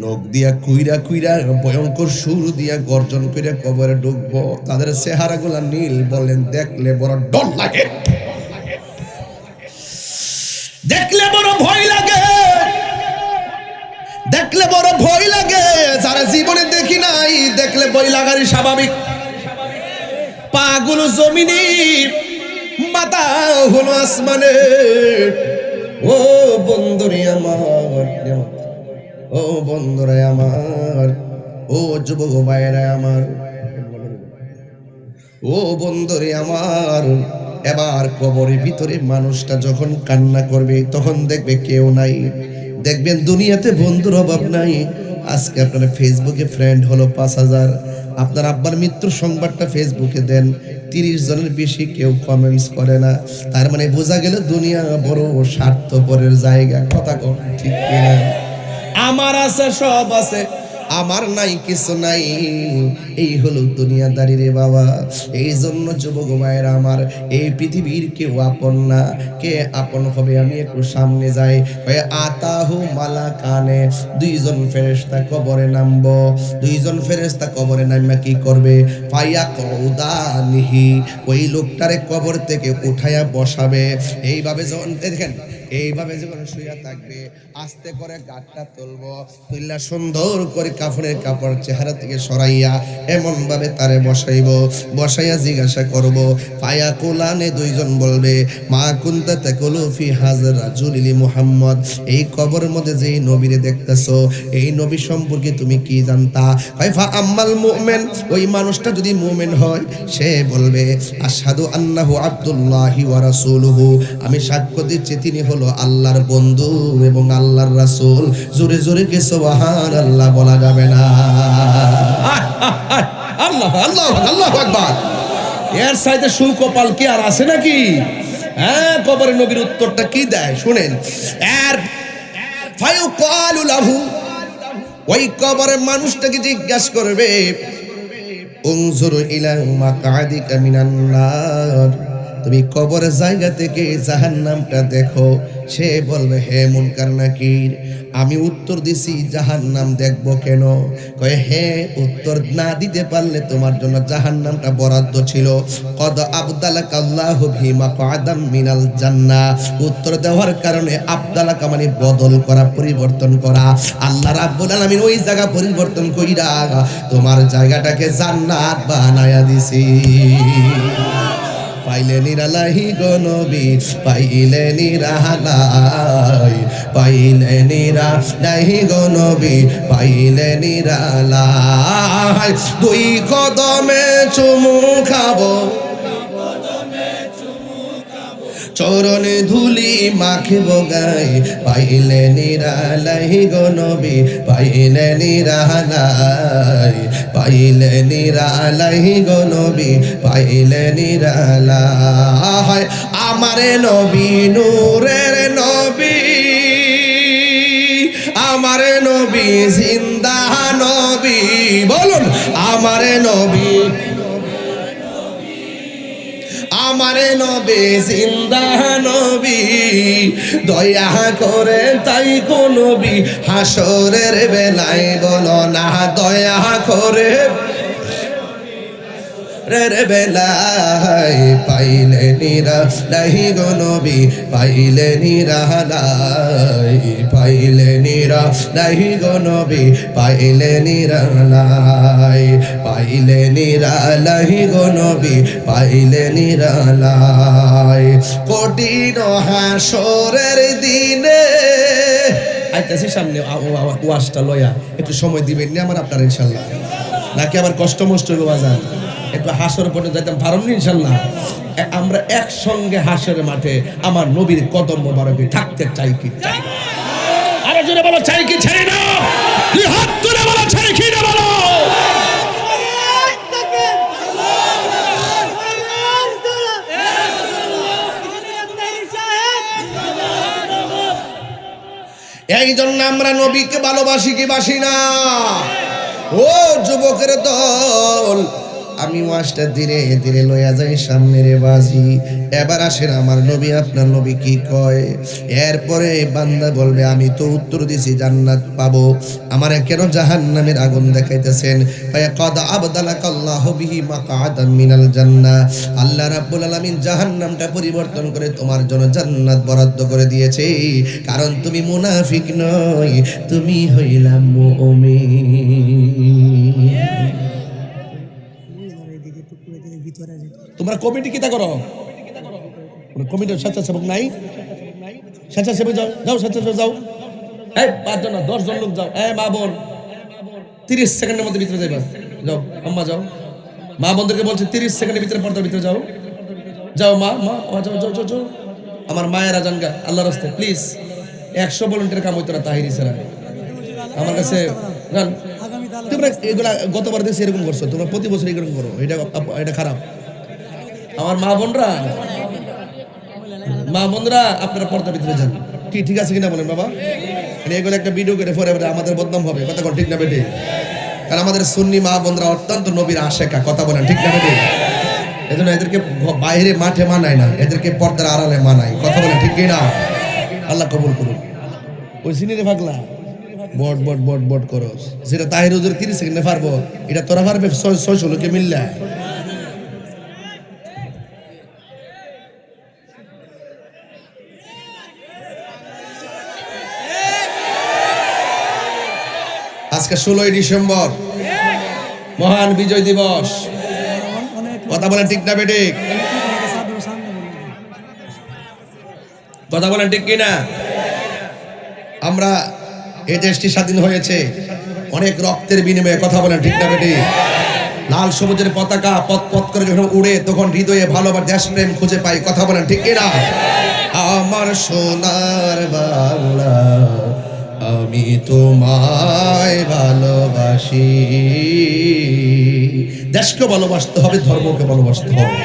নখ দিয়া কুইরা কুইরা ভয়ঙ্কর সুর দিয়া গর্জন করে কবরে ঢুকবো। তাদের চেহারা গুলা নীল, বলেন দেখলে বড় ডর লাগে, দেখলে বড় ভয় লাগে, দেখলে বড় ভয় লাগে। যারা জীবনে দেখি নাই, দেখলে ভয় লাগারই স্বাভাবিক। পাগুলো জমিনে, মাথা হলো আসমানে। ও বন্ধুরে আমার, ও বন্ধুরা আমার, ও যুবক ভাইরা আমার, ও বন্ধুরে আমার, এবার কবরের ভিতরে মানুষটা যখন কান্না করবে তখন দেখবে কেউ নাই। দেখবেন দুনিয়াতে বন্ধুর অভাব নাই। আজকে আপনার ফেসবুকে ফ্রেন্ড হলো 5000, আপনার আব্বার মৃত্যুর সংবাদটা ফেসবুকে দেন, 30 জনের বেশি কেউ কমেন্টস করে না। তার মানে বোঝা গেল দুনিয়া বড় স্বার্থপরের জায়গা। কথা কোন ঠিক কিনা? আমার আছে সব আছে, আমার নাই কিছু নাই, এই হলো দুনিয়াদারি রে বাবা। এই জন্য যুবক ভাইয়েরা আমার, এই পৃথিবীর কেউ আপন না। কে আপন হবে? আমি একটু সামনে যাই। আতাহু মালাকানে, দুইজন ফেরেশতা কবরে নামবো। দুইজন ফেরেশতা কবরে নামা কি করবে? ফাইয়া কউদানিহি, ওই লোকটারে কবর থেকে উঠাইয়া বসাবে। এইভাবে যখন দেখেন এইভাবে যখন শুয়ে থাকবে আস্তে করে গাঁটটা তুলবো, তুললা সুন্দর করে কাফনের কাপড় চেহারা থেকে সরাইয়া এমন ভাবে তারে বসাইবো, বসাইয়া জিজ্ঞাসা করব পায়া কুলানে দুইজন বলবে মা কুনতা তাকুলু ফি হাযার রাজুলি মুহাম্মদ, এই কবরের মধ্যে যেই নবীরে দেখতেছো এই নবী সম্পর্কে তুমি কি জানতা? কাইফা আম্মাল মুমিন, ওই মানুষটা যদি মুমিন হয় সে বলবে আশহাদু আন্নাহু আব্দুল্লাহি ওয়া রাসূলুহু, আমি সাক্ষ্য দিচ্ছি তিনি হলো আল্লাহর বন্ধু এবং আল্লাহর রাসূল। জোরে জোরে কি সুবহানাল্লাহ বলা যাবে না? আল্লাহ আল্লাহ আল্লাহু আকবার। এর সাইতে সুকপাল কি আর আছে নাকি? হ্যাঁ, কবরে নবীর উত্তরটা কি দেয় শুনেন। এর ফায়ুকালু লাহু, ওই কবরের মানুষটাকে জিজ্ঞাসা করবে উনজুরু ইলা মাকআদিকা মিনান নার, তুমি কবরের জায়গা থেকে জাহান্নামটা দেখো। সে বলবে হে মুনকার নাকির, আমি উত্তর দিছি জাহান্নাম দেখবো কেন? কয় হে, উত্তর না দিতে পারলে তোমার জন্য জাহান্নামটা বরাদ্দ ছিল। কদ আবদালাকা আল্লাহু বিমা কাদাম মিনাল জান্নাহ, উত্তর দেওয়ার কারণে আবদালাকা মানে বদল করা, পরিবর্তন করা। আল্লাহ রাব্বুল আলামিন ওই জায়গা পরিবর্তন কইরা তোমার জায়গাটাকে জান্নাত বানায়া দিছি। পাইলে নিরালাহি গো নবী, পাইলে নিরালাই, পাইলে নিরালাহি গো নবী, পাইলে নিরালাই। দুই কদমে চুমু খাবো, চরণে ধুলি মাখিব গায়ে, পাইলে নিরালাই গো নবী, পাইলে নিরালাই, পাইলে নিরালাই গো নবী, পাইলে নিরালাই। আমারে নবী নূরের নবী, আমারে নবী জিন্দা নবী, বলুন আমারে নবী, আমারে নবী জিন্দা নবী, দয়া করে তাই কো নবী হাসরের বেলায় বলো না, দয়া করে রে বেলায়, পাইলে নিরালাই গো নবী, পাইলে নিরালাই, পাইলে নিরালাই গো নবী, পাইলে নিরালাই, পাইলে নিরালাই গো নবী, পাইলে নিরালাই। কঠিন হাসরের দিনে আইতাছি সামনে ওয়াজটা লয়া, একটু সময় দিবেন না আমার আপনার ইনশাল্লাহ, নাকি আবার কষ্ট মষ্ট বাজান? একটু হাসর পথে যাইতাম পারম না ইনশাল্লাহ। আমরা একসঙ্গে হাসরের মাঠে আমার নবীর কদম মোবারকে থাকতে চাই কি চাই না? আরো জোরে বলো চাই কি চাই না? দুই হাত তুলে বলো চাই কি না বলো? এই জন্য আমরা নবীকে ভালোবাসি কি বাসি না? ও যুবকের দল, আমি ওয়াজটা ধীরে ধীরে লইয়া যাই সামনে রে বাজি। এবার আসেন আমার নবী, আপনার নবী কি কয়? এরপরে বান্দা বলবে আমি তো উত্তর দিছি জান্নাত পাবো, আমারে কেন জাহান্নামের আগুন দেখাইতেছেন? কদ আবদালাকা আল্লাহু বিহি মাকআদাম মিনাল জান্নাহ, আল্লাহ রাব্বুল আলামিন জাহান্নামটা পরিবর্তন করে তোমার জন্য জান্নাত বরাদ্দ করে দিয়েছে, কারণ তুমি মুনাফিক নয়, তুমি হইলা মুমিন। তোমরা কমিটি কিতা করো? কমিটির স্বেচ্ছাসেবক নাই? স্বেচ্ছাসেবক যাও, যাও স্বেচ্ছাসেবক যাও, এই 5 জন না 10 জন লোক যাও। মা বোন 30 সেকেন্ডের মধ্যে ভিতরে যাইবা, যাও আম্মা যাও। মা বোনদেরকে বলছে 30 সেকেন্ডের ভিতরে পর্দার ভিতরে যাও, যাও মা মা যাও যাও যাও যাও। আমার মায়েরা জানগা আল্লাহর রাস্তায় প্লিজ, 100 ভলান্টিয়ার কাম হইতো না তাহিরি ছাড়া আমার কাছে। তোমরা এগুলা গতবার দেশে এরকম করছো, তোমরা প্রতি বছর এরকম করো, এটা খারাপ। আমার মা বোনরা আপনারা পর্দার ভিতরে যান, কি ঠিক আছে কিনা বলেন বাবা? এগুলো একটা ভিডিও করে পরে আমাদের বদনাম হবে, কথা বল ঠিক না বেটে? কারণ আমাদের সুন্নি মা বোনরা অত্যন্ত নবীর আশেকা, কথা বলেন ঠিক না বেটে? এজন্য এদেরকে বাইরে মাঠে মানায় না, এদেরকে পর্দার আড়ালে মানায়, কথা বলেন ঠিক কিনা? আল্লাহ কবুল করুন। ওই সিনিরে ভাগলা বট বট বট বট করো, যেটা তাহির হুজুর 30 সেকেন্ডে পারবো, এটা তোরা পারবে 600 লোকে মিললে। আজকে 16ই ডিসেম্বর, মহান বিজয় দিবস। কথা বলেন ঠিক না বেঠিক? কথা বলেন ঠিক কিনা? আমরা এই দেশটি স্বাধীন হয়েছে অনেক রক্তের বিনিময়ে। কথা বলেন ঠিক না বেঠিক? লাল সবুজের পতাকা পথ পথ করে যখন উড়ে তখন হৃদয়ে ভালোবাসা দেশপ্রেম খুঁজে পাই। কথা বলেন ঠিক কিনা? আমার সোনার বাংলা, আমি তোমায় ভালোবাসি। দেশকে ভালোবাসতে হবে, ধর্মকে ভালোবাসতে হবে।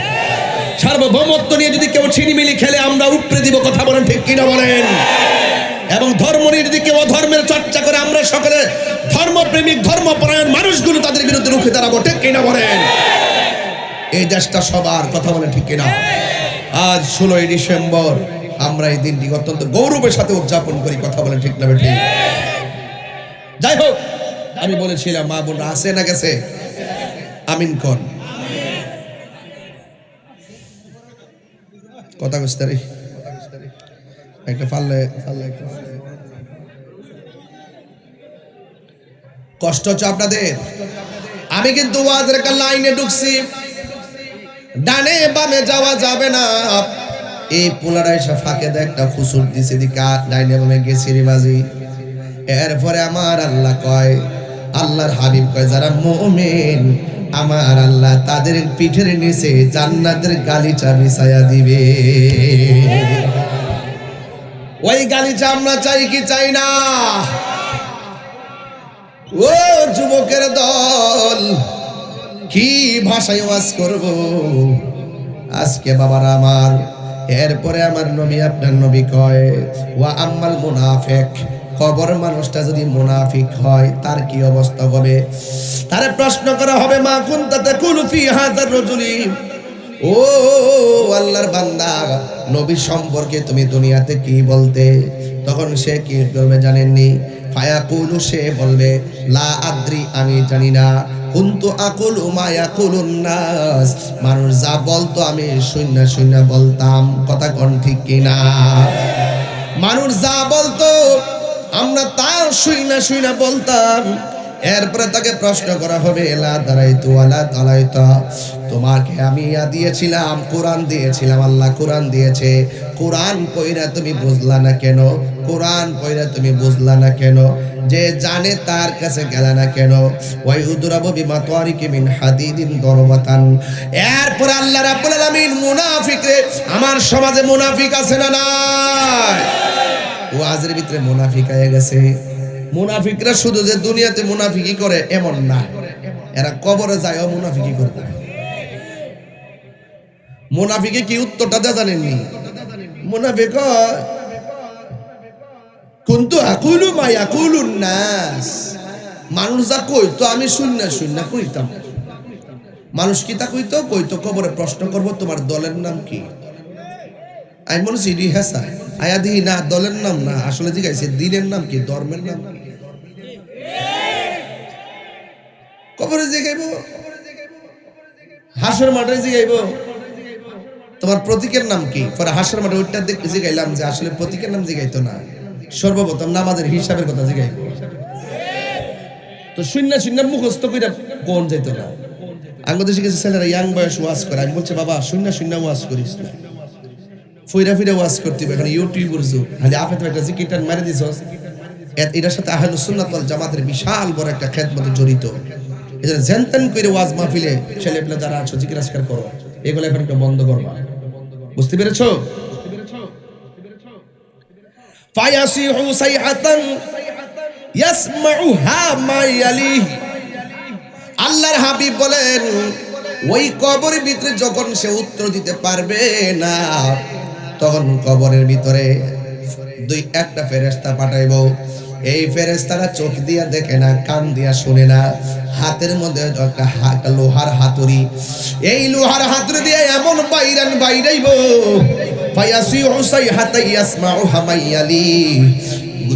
সার্বভৌমত্ব নিয়ে যদি কেউ ছিনিমিনি খেলে আমরা উপড়ে দিব। কথা বলেন ঠিক কিনা বলেন? এবং ধর্ম নিয়ে যদি কেউ ধর্মের চর্চা করে আমরা সকলে ধর্মপ্রেমিক ধর্মপরায়ণ মানুষগুলো তাদের বিরুদ্ধে রুখে দাঁড়াবো। ঠিক কিনা বলেন? এই দেশটা সবার। কথা বলেন ঠিক কিনা? আজ 16ই ডিসেম্বর আমরা এই দিনটি অত্যন্ত গৌরবের সাথে উদযাপন করি। কথা বলেন ঠিক না ঠিক? যাই হোক, আমি বলেছিলাম মা বোনরা আছে না গেছে? আমিন কোন কথা বুঝতে রে একটা পারলে কষ্ট হচ্ছে আপনাদের। আমি কিন্তু ওয়াজের একটা লাইনে ঢুকছি, ডানে বামে যাওয়া যাবে না। এই পোলারা এসে ফাঁকে দেয় একটা ফুসুর দিছে, দিকে ডাইনে বামে গেছি রে বাজি। এরপরে আমার আল্লাহ কয়, আল্লাহর হাবিব কয়, যারা মুমিন আমার আল্লাহ তাদের পিঠের নিচে জান্নাতের গালিচা বিছায়া দিবে। ওই গালিচা আমরা চাই কি চাই না? ও যুবকের দল, কি ভাষায় ওয়াজ করব আজকে বাবারা আমার? এরপরে আমার নবী, আপনার নবী কয়, ওয়া আম্মাল মুনাফিক, কবর মানুষটা যদি মুনাফিক হয় তার কি অবস্থা হবে? তারে প্রশ্ন করা হবে, মা কুনতা তাকুলু ফি হাযার রাজুলি, ও আল্লাহর বান্দা, নবী সম্পর্কে তুমি দুনিয়াতে কি বলতে? তখন সে কি বলবে জানেননি? ফায়াকুলু, সে বলবে, লা আদ্রি, আমি জানি না। কুনতু আকুলু মা ইয়াকুলুন নাস, মানুষ যা বলতো আমি শুননা শুননা বলতাম। কথা কোন ঠিক কিনা? মানুষ যা বলতো আমরা তার শুইনা শুইনা বলতাম। এরপরে তাকে প্রশ্ন করা হবে, লা দারাইতু ওয়ালা তালাইতা, তোমাকে আমি দিয়েছিলাম, কোরআন দিয়েছিলাম, আল্লাহ কোরআন দিয়েছে, কোরআন পয়রা তুমি বুঝলা না কেন? কোরআন পয়রা তুমি বুঝলা না কেন? যে জানে তার কাছে গেলা না কেন? ওয়াই উদরাবু বিমা তারিকি মিন হাদিদিন দরবাতান। এরপর আল্লাহ রাব্বুল আলামিন মুনাফিকরে, আমার সমাজে মুনাফিক আছে না নাই? ওয়াজের ভিতরে মুনাফিক হয়ে গেছে। মুনাফিকরা শুধু যে দুনিয়াতে মুনাফিকি করে এমন না, এরা কবরে যায়ও মুনাফিকি করবে। মুনাফিকে কি উত্তরটা দেয়া জানেননি? মুনাফিক কুনতু আকুলু মা ইয়াকুলুন নাস, মানুষ যা কইতো আমি শুননা শুননা কইতাম। মানুষ কি তা কইতো? কইতো কবরে প্রশ্ন করব, তোমার দলের নাম কি? আমি মনে হচ্ছি হেসা আয়া দিই না, দলের নাম না, আসলে জিজ্ঞাসা দিনের নাম কি, ধর্মের নাম কি? কবরে জিগাইব, হাসর মাঠে জিগাইব, তোমার প্রতীকের নাম কি? পরে হাসর মাঠে ওইটা দেখতে জিগাইলাম যে আসলে প্রতীকের নাম জিগাইতো না, সর্বপ্রথম নামাজের হিসাবের কথা জিগাইব। তো শূন্য শূন্য মুখস্থ করে কোন যাইত না। আমাদের শিখেছে ছেলেরা ইয়াং বয়স ওয়াজ করে। আমি বলছি, বাবা শূন্য শূন্য ওয়াজ করিস না, ফিরা ফিরা ওয়াজ করতে হবে। এখন ইউটিউবের যুগ, খালি আপনি তো একটা জিকিরটান মেরে দিছস। এটার সাথে আহলুস সুন্নাত ওয়াল জামাতের বিশাল বড় একটা খেদমতে জড়িত। এজন্য জেনতেন করে ওয়াজ মাহফিলে ছেলেপেলে যারা আছো জিকির আজকার করো, এগুলো এখন একটু বন্ধ করবা। বুঝতে পেরেছো? ফায়াসিহু সাইহাতান ইয়াসমাউহা মা ইয়ালিহি, আল্লাহর হাবিব বলেন, ওই কবরের ভিতরে যখন সে উত্তর দিতে পারবে না, তখন কবরের ভিতরে একটা ফেরেশতা পাঠাইব। এই ফেরেশতারা চোখ দিয়া দেখে না, কান দিয়া শুনে না, হাতের মধ্যে একটা লোহার হাতুড়ি, এই লোহার হাতুড়ি দিয়ে এমন বাইরাইব, ফায়াসিহু সাইহাতা ইয়াসমাউহা মা ইয়ালি,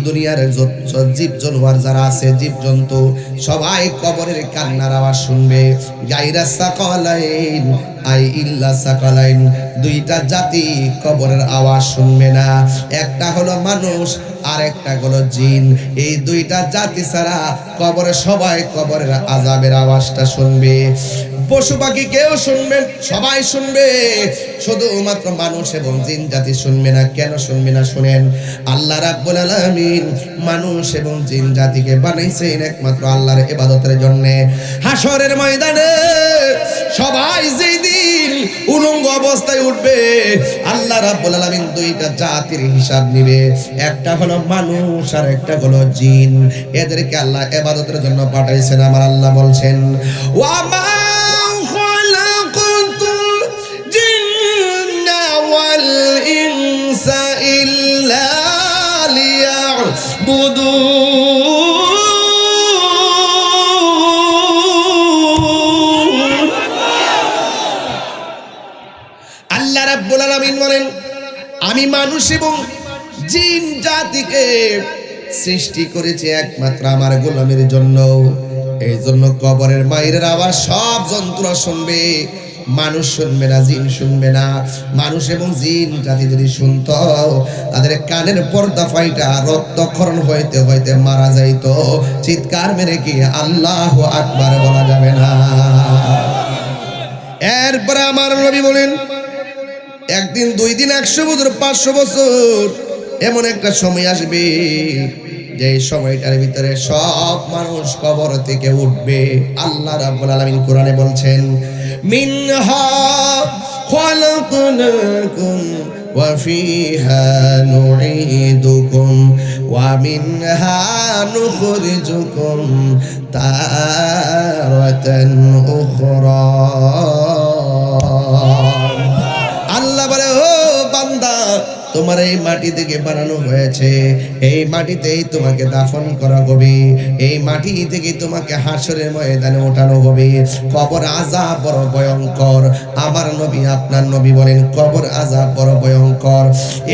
দুনিয়ার যত জীব জানোয়ার যারা আছে, জীব জন্তু সবাই কবরের কান্নার আওয়াজ শুনবে। গায়রা সাকালাইন আই ইল্লা সাকালাইন, দুইটা জাতি কবরের আওয়াজ শুনবে না, একটা হলো মানুষ আর একটা হলো জিন। এই দুইটা জাতি ছাড়া কবরে সবাই কবরের আযাবের আওয়াজটা শুনবে। পশু পাখি কেউ শুনবে, সবাই শুনবে, শুধুমাত্র মানুষ এবং জিন জাতি শুনবে না। কেন শুনবে না শুনেন, আল্লাহ রাব্বুল আলামিন মানুষ এবং জিন জাতিকে বানাইছেন একমাত্র আল্লাহর ইবাদতের জন্য। হাসরের ময়দানে সবাই যেই দিন উলঙ্গ অবস্থায় উঠবে, আল্লাহ রাব্বুল আলামিন দুইটা জাতির হিসাব নিবে, একটা হলো মানুষ আর একটা হলো জিন। এদেরকে আল্লাহ ইবাদতের জন্য পাঠাইছেন। আমার আল্লাহ বলছেন, ওয়া মা খালাকাতুল জিন্না ওয়াল ইনসা ইল্লা লিয়াবুদুন। আল্লাহ রাব্বুল আলামিন বলেন, আমি মানুষ এবং জিন জাতিকে সৃষ্টি করেছি একমাত্র আমার গোলামের জন্য। এই জন্য কবরের মায়ের আওয়াজ সব জন্তুরা শুনবে, মানুষ শুনবে না, জিন শুনবে না। মানুষ এবং জিন জাতি যদি শুনতো, তাদের কানের পর্দা ফাইটা রক্তক্ষরণ হইতে হইতে মারা যাইতো। চিৎকার মেরে কি আল্লাহু আকবার বলা যাবে না? এরপরে আমার নবী বলেন, একদিন, দুই দিন, 100 বছর, 500 বছর, এমন একটা সময় আসবে যে সময়টার ভিতরে সব মানুষ কবর থেকে উঠবে। আল্লাহ রাব্বুল আলামিন কোরআনে বলছেন, মিনহা খালাকনাকুম ওয়া ফিহা নুঈদুকুম ওয়া মিনহা নুখরিজুকুম তারাতান উখরা। আল্লাহ বলে, ও বান্দা, তোমার এই মাটি থেকে বানানো হয়েছে, এই মাটিতেই তোমাকে দাফন করা হবে, এই মাটি থেকে তোমাকে হাসরের ময়দানে ওঠানো হবে। কবর আযাব বড় ভয়ঙ্কর। আমার নবী, আপনার নবী বলেন, কবর আযাব বড় ভয়ঙ্কর।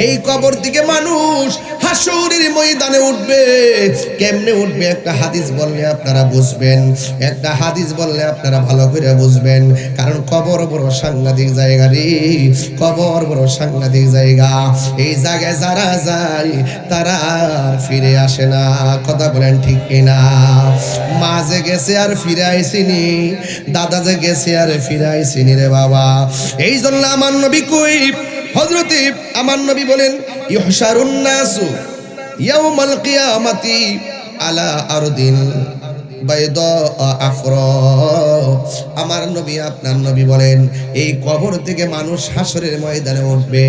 এই কবর থেকে মানুষ হাসরের ময়দানে উঠবে। কেমনে উঠবে? একটা হাদিস বললে আপনারা বুঝবেন, একটা হাদিস বললে আপনারা ভালো করে বুঝবেন। কারণ কবর বড় সাংঘাতিক জায়গা রে, কবর বড় সাংঘাতিক জায়গা। এই জায়গায় যারা যায় তারা আর ফিরে আসে না। কথা বলেন ঠিক কিনা? মা যে গেছে আর ফিরে আইসিনি, দাদা যে গেছে আর ফিরে আইসিনি রে বাবা। এই জন্য আমার নবী কই, হযরতে আমার নবী বলেন, ইহশারুন নাসু ইয়াউমাল কিয়ামাতি আলা আরদিন বাইদা আফরা। আমার নবী, আপনার নবী বলেন, এই কবর থেকে মানুষ হাসরের ময়দানে উঠবে।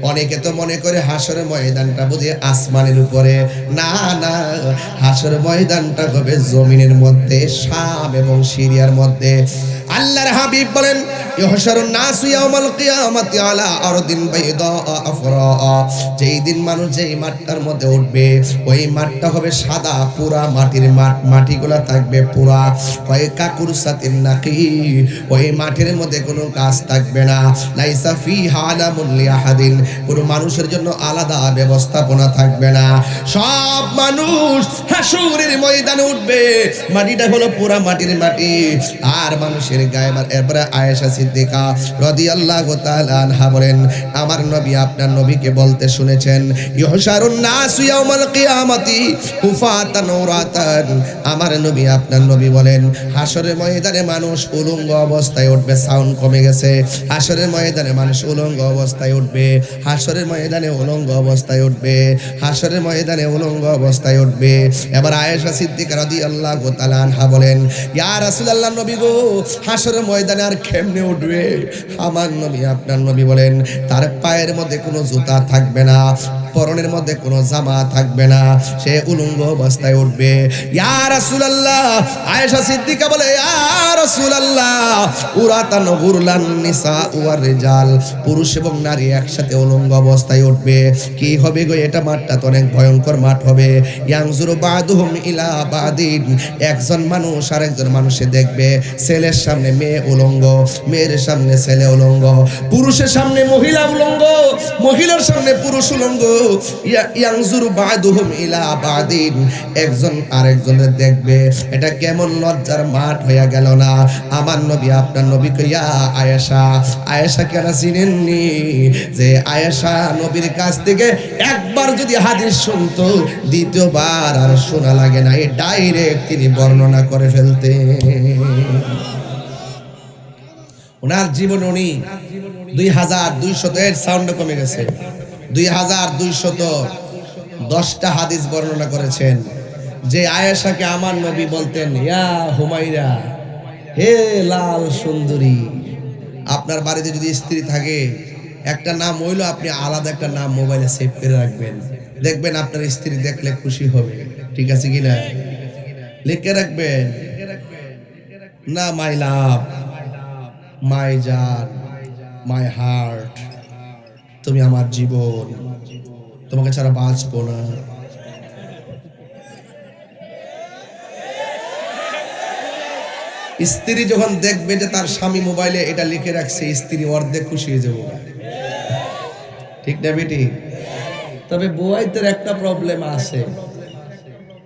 অনেকে তো মনে করে হাসরের ময়দানটা বুঝি আসমানের উপরে। না না, হাসরের ময়দানটা হবে জমিনের মধ্যে, শাম এবং সিরিয়ার মধ্যে। আল্লাহর হাবিব বলেন, ইহশারুন নাসু ইয়াউমাল কিয়ামাতি আলা আরদিন বাইদা আফরা। যেই দিন মানুষ যেই মাঠটার মধ্যে উঠবে, ওই মাঠটা হবে সাদা, পুরা মাটির মাঠ, মাটিগুলা থাকবে পুরা কাকুর সাতিন নাকি। ওই মাঠের মধ্যে কোনো গাছ থাকবে না। লাইসা ফিহা আলামুন লিআহাদিন, কোনো মানুষের জন্য আলাদা ব্যবস্থাপনা থাকবে না। সব মানুষ হাসরের ময়দানে উঠবে, মাটিটা হলো পুরা মাটির মাটি, আর মানুষের গায়ে। এরপরে আয়েশা সিদ্দিকা রাদিয়াল্লাহু তাআলা আনহা বলেন, আমার নবী, আপনার নবীকে বলতে শুনেছেন, ইহশারুন নাসু ইয়াউমাল কিয়ামাতি হুফাতান উরাতান। আমার নবী, আপনার নবী বলেন, হাসরের ময়দানে মানুষ উলঙ্গ অবস্থায় উঠবে। সাউন্ড কমে গেছে। হাসরের ময়দানে মানুষ উলঙ্গ অবস্থায় উঠবে, হাসরের ময়দানে উলঙ্গ অবস্থায় উঠবে, হাসরের ময়দানে উলঙ্গ অবস্থায় উঠবে। এবার আয়েশা সিদ্দিকা রাদিয়াল্লাহু তাআলা আনহা বলেন, ইয়া রাসূলুল্লাহ, নবী গো, হাসরের ময়দানে আর কেমনে উঠবে? আমার নবী, আপনার নবী বলেন, তার পায়ের মধ্যে কোনো জুতা থাকবে না, পরনের মধ্যে কোনো জামা থাকবে না, সে উলঙ্গ অবস্থায় উঠবে। ইয়া রাসূলুল্লাহ, আয়েশা সিদ্দিকা বলে, ইয়া রাসূলুল্লাহ, উরাতান গুরলান নিসা ওয়ার রিজাল, পুরুষ এবং নারী একসাথে উলঙ্গ অবস্থায় উঠবে। কি হবে গো? এটা মাঠটা তো অনেক ভয়ঙ্কর মাঠ হবে। ইয়ানজুরু বাদুহুম ইলা বাদিন, একজন মানুষ আরেকজন মানুষে দেখবে, ছেলের সামনে মেয়ে উলঙ্গ, মেয়ের সামনে ছেলে উলঙ্গ, পুরুষের সামনে মহিলা উলঙ্গ, মহিলার সামনে পুরুষ উলঙ্গ। ইয়ানজুরু বা'দুহুম ইলা বা'দিন, একজন আরেকজনের দেখবে। এটা কেমন লজ্জার মাঠ হয়ে গেল না? আমার নবী আপনার নবী কইয়া আয়েশা, আয়েশা কেন চিনেননি? যে আয়েশা নবীর কাছ থেকে একবার যদি হাদিস শুনতো, দ্বিতীয়বার আর শোনা লাগে না, এই ডাইরেক্ট তিনি বর্ণনা করে ফেলতেন। ওনার জীবন উনি 2200 এর সাউন্ড কমে গেছে, 2210টা হাদিস বর্ণনা করেছেন। যে আয়েশাকে আমার নবী বলতেন ইয়া হুমাইরা, হে লাল সুন্দরী। আপনার বাড়িতে যদি স্ত্রী থাকে, একটা নাম হইলো, আপনি আলাদা একটা নাম মোবাইলে সেভ করে রাখবেন। দেখবেন আপনার স্ত্রী দেখলে খুশি হবে। ঠিক আছে কিনা? লিখে রাখবেন না, মাই লাভ, মাই জান, মাই হার্ট, তুমি আমার জীবন, তোমাকে ছাড়া বাঁচবো না। স্ত্রী যখন দেখবে যে তার স্বামী মোবাইলে এটা লিখে রাখছে, স্ত্রী অর্ধেক খুশি হয়ে যাবো। ঠিক না বেটি? তবে বুয়াইতের একটা প্রবলেম আছে,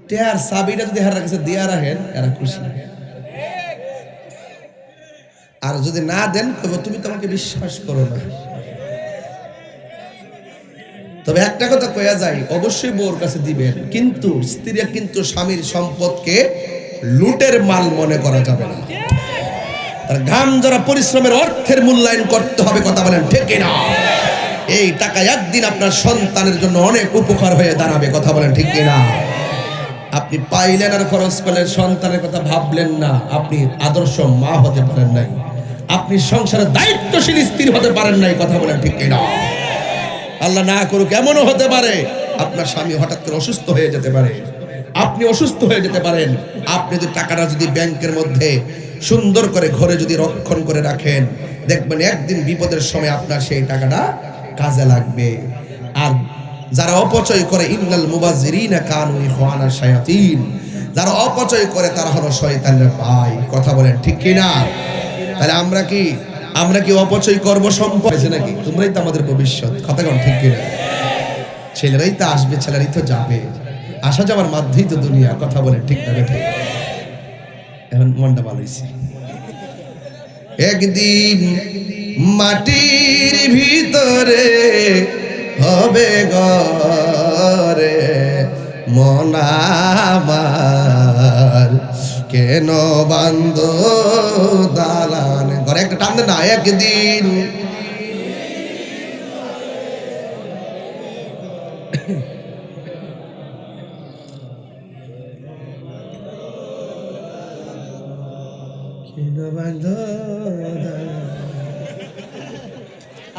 টেয়ার সাবিটা যদি হার কাছে দিয়া রাখেন এরা খুশি, আর যদি না দেন তবে তুমি তোমাকে বিশ্বাস করো না। তবে একটা কথা কয়া যায়, অবশ্যই বউর কাছে দিবেন, কিন্তু স্ত্রী কিন্তু স্বামীর সম্পদকে লুটের মাল মনে করা যাবে না। তার ঘাম যারা পরিশ্রমের অর্থের মূল্যায়ন করতে হবে। কথা বলেন ঠিক না? এই টাকা একদিন আপনার সন্তানের জন্য অনেক উপকার হয়ে দাঁড়াবে। কথা বলেন ঠিক না? আপনি পাইলেন আর খরচ করলেন, সন্তানের কথা ভাবলেন না, আপনি আদর্শ মা হতে পারেন নাই, আপনি সংসারের দায়িত্বশীল স্ত্রী হতে পারেন নাই। কথা বলেন ঠিক না? আল্লাহ না করুক, এমনও হতে পারে আপনার স্বামী হঠাৎ করে অসুস্থ হয়ে যেতে পারে, আপনি অসুস্থ হয়ে যেতে পারেন। আপনি যদি টাকাটা যদি ব্যাংকের মধ্যে সুন্দর করে ঘরে যদি রক্ষণ করে রাখেন, দেখবেন একদিন বিপদের সময় আপনার সেই টাকাটা কাজে লাগবে। আর যারা অপচয় করে, ইন্নাল মুবাজ্জিরিনা কানু ইখওয়ানাশ শায়াতিন, যারা অপচয় করে তারা হলো শয়তানের ভাই। কথা বলেন ঠিক কি না? তাহলে আমরা কি অপচয় করব সম্পদ নাকি? তোমরাই তো আমাদের ভবিষ্যৎ। কথা কোন ঠিক কি না? ছেলেরাই তো আসবে, ছেলেরাই তো যাবে, আসা যাওয়ার মধ্যেই তো দুনিয়া। কথা বলেন ঠিক না বেঠিক? এখন মনটা ভালো হইছে। একদিন মাটির ভিতরে হবে ঘরে মন আমার, কেন বান্ধ দালান ঘরে? একটা টান দেন না। একদিন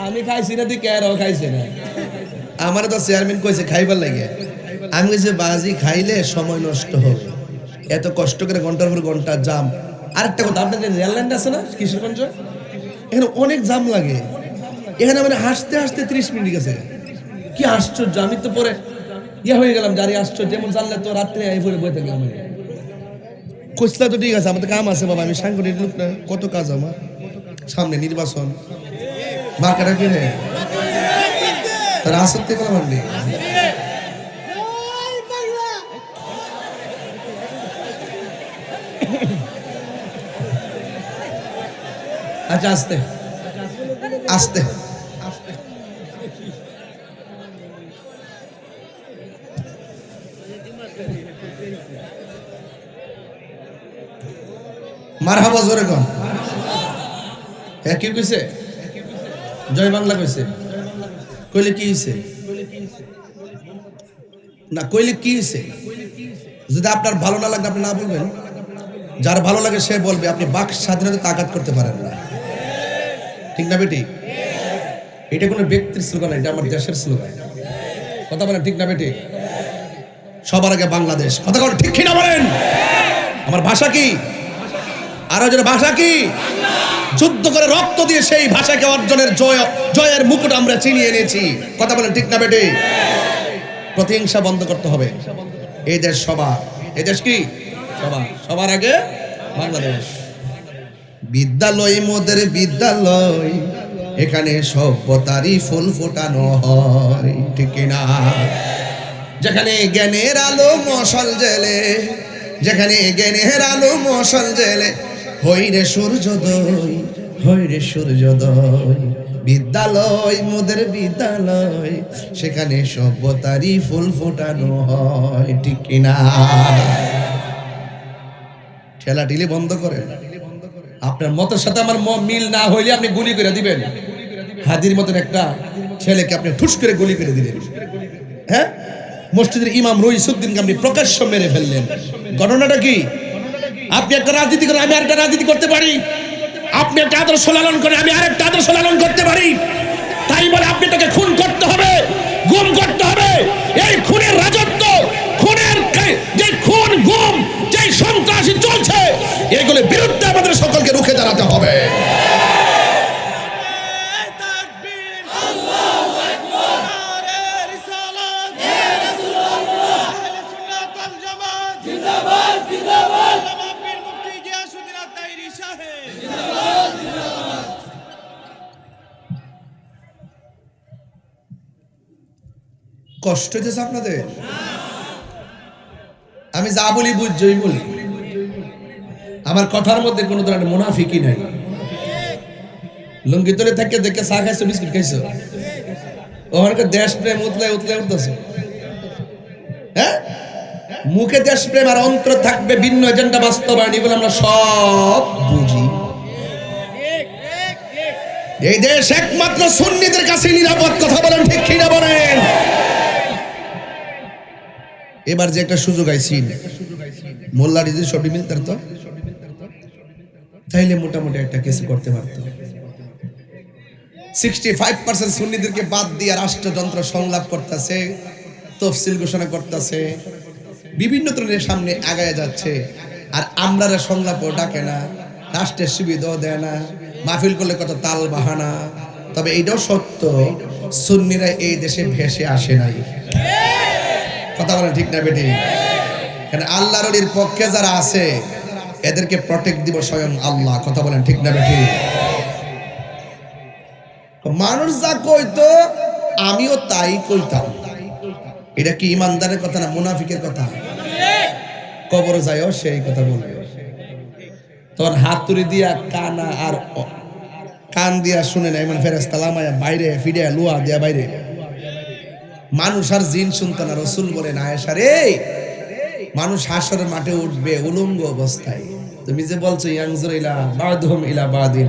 আমি খাইছি না, তুই কেন খাইছে না? আমার তো চেয়ারম্যান কইছে খাইবার লাগে, আমি কইছি বাজি খাইলে সময় নষ্ট হবে, এত কষ্ট করে ঘন্টার পর ঘন্টা জাম। আরেকটা কথা, আপনাদের রেল লাইন আছে না কিশোরগঞ্জ, এখানে অনেক জাম লাগে। এখানে মানে হাসতে হাসতে 30 মিনিট গেছে। কি আশ্চর্য! আমি তো পরে হয়ে গেলাম, জারি আশ্চর্য। যেমন জানলে তো রাত্রে এই পরে বয়ে থাকলাম। কইসলা তো ঠিক আছে, আমাদের কাম আছে বাবা, আমি সাংগঠনিক লোক না, কত কাজ আমার সামনে, নির্বাচন, মার্কেটার কিনে তারা আসতে গেলাম আপনি। আচ্ছা আস্তে আস্তে মারহাবা জোরে কোন? কি কইছে? জয় বাংলা কইছে। কইলে কি হইছে? না কইলে কি হইছে? যদি আপনার ভালো না লাগে আপনি না বলবেন, যার ভালো লাগে সে বলবে। আপনি বাক স্বাধীনতা তাকাত করতে পারেন না। ঠিক না বেটি? এটা কোনো ব্যক্তির স্লোগান, এটা আমার দেশের স্লোগান। কথা বলেন ঠিক না বেটি? সবার আগে বাংলাদেশ। কথা বলেন ঠিক কিনা বলেন? আমার ভাষা কি? আর ওই ভাষা কি? যুদ্ধ করে রক্ত দিয়ে সেই ভাষাকে অর্জনের জয়ের মুকুট আমরা চিনিয়ে এনেছি। কথা বলেন ঠিক না বেটি? প্রতিহিংসা বন্ধ করতে হবে। এই দেশ সবার, এই দেশ কি সবার, সবার আগে বাংলাদেশ। বিদ্যালয় মোদের বিদ্যালয়, এখানে সভ্যতারই ফুল ফোটানো হয়, ঠিক না? যেখানে জ্ঞানের আলো মশাল জেলে, যেখানে জ্ঞানের আলো মশাল জেলে, হই রে সূর্যোদয়, হই রে সূর্যোদয়। বিদ্যালয় মোদের বিদ্যালয়, সেখানে সভ্যতারই ফুল ফোটানো হয়, ঠিক না? ঠেলাঠেলি বন্ধ করেন। আপনার মতের সাথে আমার মিল না হইলে আপনি গুলি করে দিবেন। হাদির মতন একটা ছেলেকে আপনি ঠুস করে গুলি করে দিলেন, হ্যাঁ? মসজিদের ইমাম রইসুদ্দিনকে আপনি প্রকাশ্য মেরে ফেললেন। ঘটনাটা কি? আপনি একটা রাজনীতি করেন, আমি আরেকটা রাজনীতি করতে পারি। আপনি একটা আদর্শ লালন করেন, আমি আরেকটা আদর্শ লালন করতে পারি। তাই বলে আপনি তাকে খুন করতে হবে, গুম করতে হবে। এই খুনের রাজত্ব, খুনের যে খুন গুম, যে সন্ত্রাসী চলছে, এগুলোর বিরুদ্ধে আমাদের সকলকে রুখে দাঁড়াতে হবে। কষ্ট হইতেছে আপনাদের? আমি যা বলি বুঝছই বলি, আমার কথার মধ্যে কোনো ধরনের মুনাফিকি নাই। লুঙ্গি তলে থেকে দেখে চা খাইছো, বিস্কুট খাইছো, ওখানকার দেশ প্রেম উতলে উতলে উঠতেছে, হ্যাঁ? মুখে দেশ প্রেম আর অন্তর থাকবে ভিন্ন এজেন্ডা বাস্তবায়ন, এগুলো আমরা সব বুঝি। এই দেশ একমাত্র সুন্নিদের কাছে নিরাপদ, কথা বলেন ঠিক কিনা বলেন? এবার যে একটা সুযোগ আইছি, মোল্লা রিজি সব মিলতার তো চাইলে মোটামুটি একটা কেস করতে পারত। 65% সুন্নিদেরকে বাদ দিয়ে রাষ্ট্রযন্ত্র সংলাপ করতেছে, তফসিল ঘোষণা করতেছে, বিভিন্ন ধরনের সামনে আগায় যাচ্ছে। আর আমরা সংলাপও ডাকে না, রাষ্ট্রের সুবিধাও দেয় না, মাহফিল করলে কত তাল বাহানা। তবে এইটাও সত্য, সুন্নিরা এই দেশে ভেসে আসে নাই। কথা বলেন ঠিক না বেটি? কারণ আল্লাহর ওলির পক্ষে যারা আছে এদেরকে প্রটেক্ট দিব স্বয়ং আল্লাহ। কথা বলেন ঠিক না বেটি? মানুষ যা কইতো আমিও তাই কইতাম। এটা কি ইমানদারের কথা না মুনাফিকের কথা? কবরে যায়ও সেই কথা বলবে। তখন হাতুড়ি দিয়া কানা আর কান দিয়া শুনে নাই, মানে ফেরেশতা লামায়া বাইরে ফিরে লুয়া দিয়া বাইরে। মানুষ আর জিন শুনতো না। রাসূল বলেন, আয়েশা রে, মানুষ হাসরের মাঠে উঠবে উলঙ্গ অবস্থায়। তুমি যে বলছো ইয়ানজুর ইলা বাদহুম ইলা বাদিন,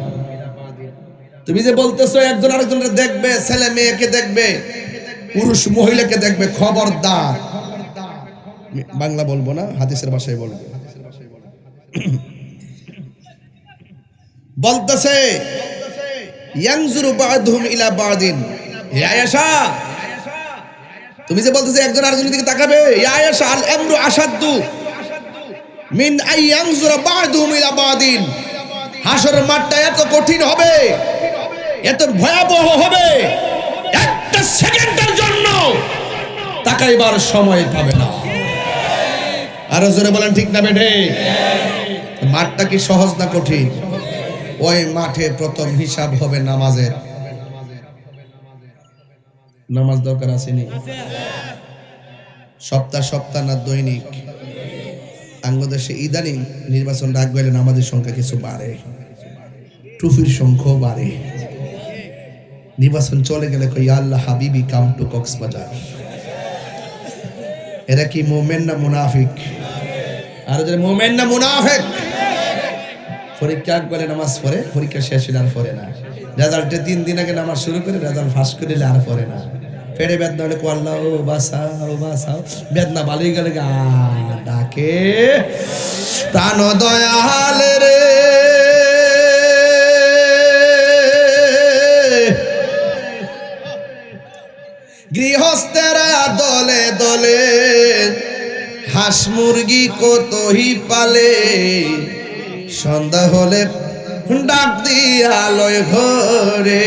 তুমি যে বলতেছো একজন আরেকজনকে দেখবে, ছেলে মেয়েকে দেখবে, পুরুষ মহিলাকে দেখবে, খবরদার। বাংলা বলবো না, হাদিসের ভাষায় বলবো। বলতেছে ইয়ানজুরু বাদহুম ইলা বাদিন। হে আয়েশা, তুমি যে বলতেছো একজন আরেকজনের দিকে তাকাবে, ইয়া আয়েশা আল আমরু আশাদ্দু মিন আই ইয়ানজুরা বাদহুম ইলা বাদিন। হাসরের মাঠটা এত কঠিন হবে, এত ভয়াবহ হবে, একটা সেকেন্ডের জন্য তাকাইবার সময় পাবে না। আরো জোরে বলেন ঠিক না বেঠে? মাঠটা কি সহজ না কঠিন? ওই মাঠে প্রথম হিসাব হবে নামাজের। নামাজ দরকার আসেনি? সপ্তাহ সপ্তাহ না দৈনিক? বাংলাদেশে ইদানিং নির্বাচন ডাক গেলে নামাজের সংখ্যা কিছু বাড়ে, টুফির সংখ্যাও বাড়ে। নির্বাচন চলে গেলে কই আল্লাহ হাবিবি কাম টু কক্সবাজার। এরা কি মুমিন না মুনাফিক? আর যারা মুমিন না মুনাফিক? পরীক্ষা গেলে নামাজ পড়ে, পরীক্ষা শেষ হলে আর পড়ে না। রেজাল্টে 3 দিন আগে নামাজ শুরু করে রেজাল্ট ফাঁস করে আর পড়ে না। পেটে বেদনা হলে আল্লাহ ও বাঁচাও বাঁচাও, বেদনা ভালোই গেলে গা ডাকে প্রাণ দয়াল রে। গৃহস্থেরা দলে দলে হাঁস মুরগি কতই পালে, সন্ধ্যা হলে ডাক দিয়া লয় ঘরে।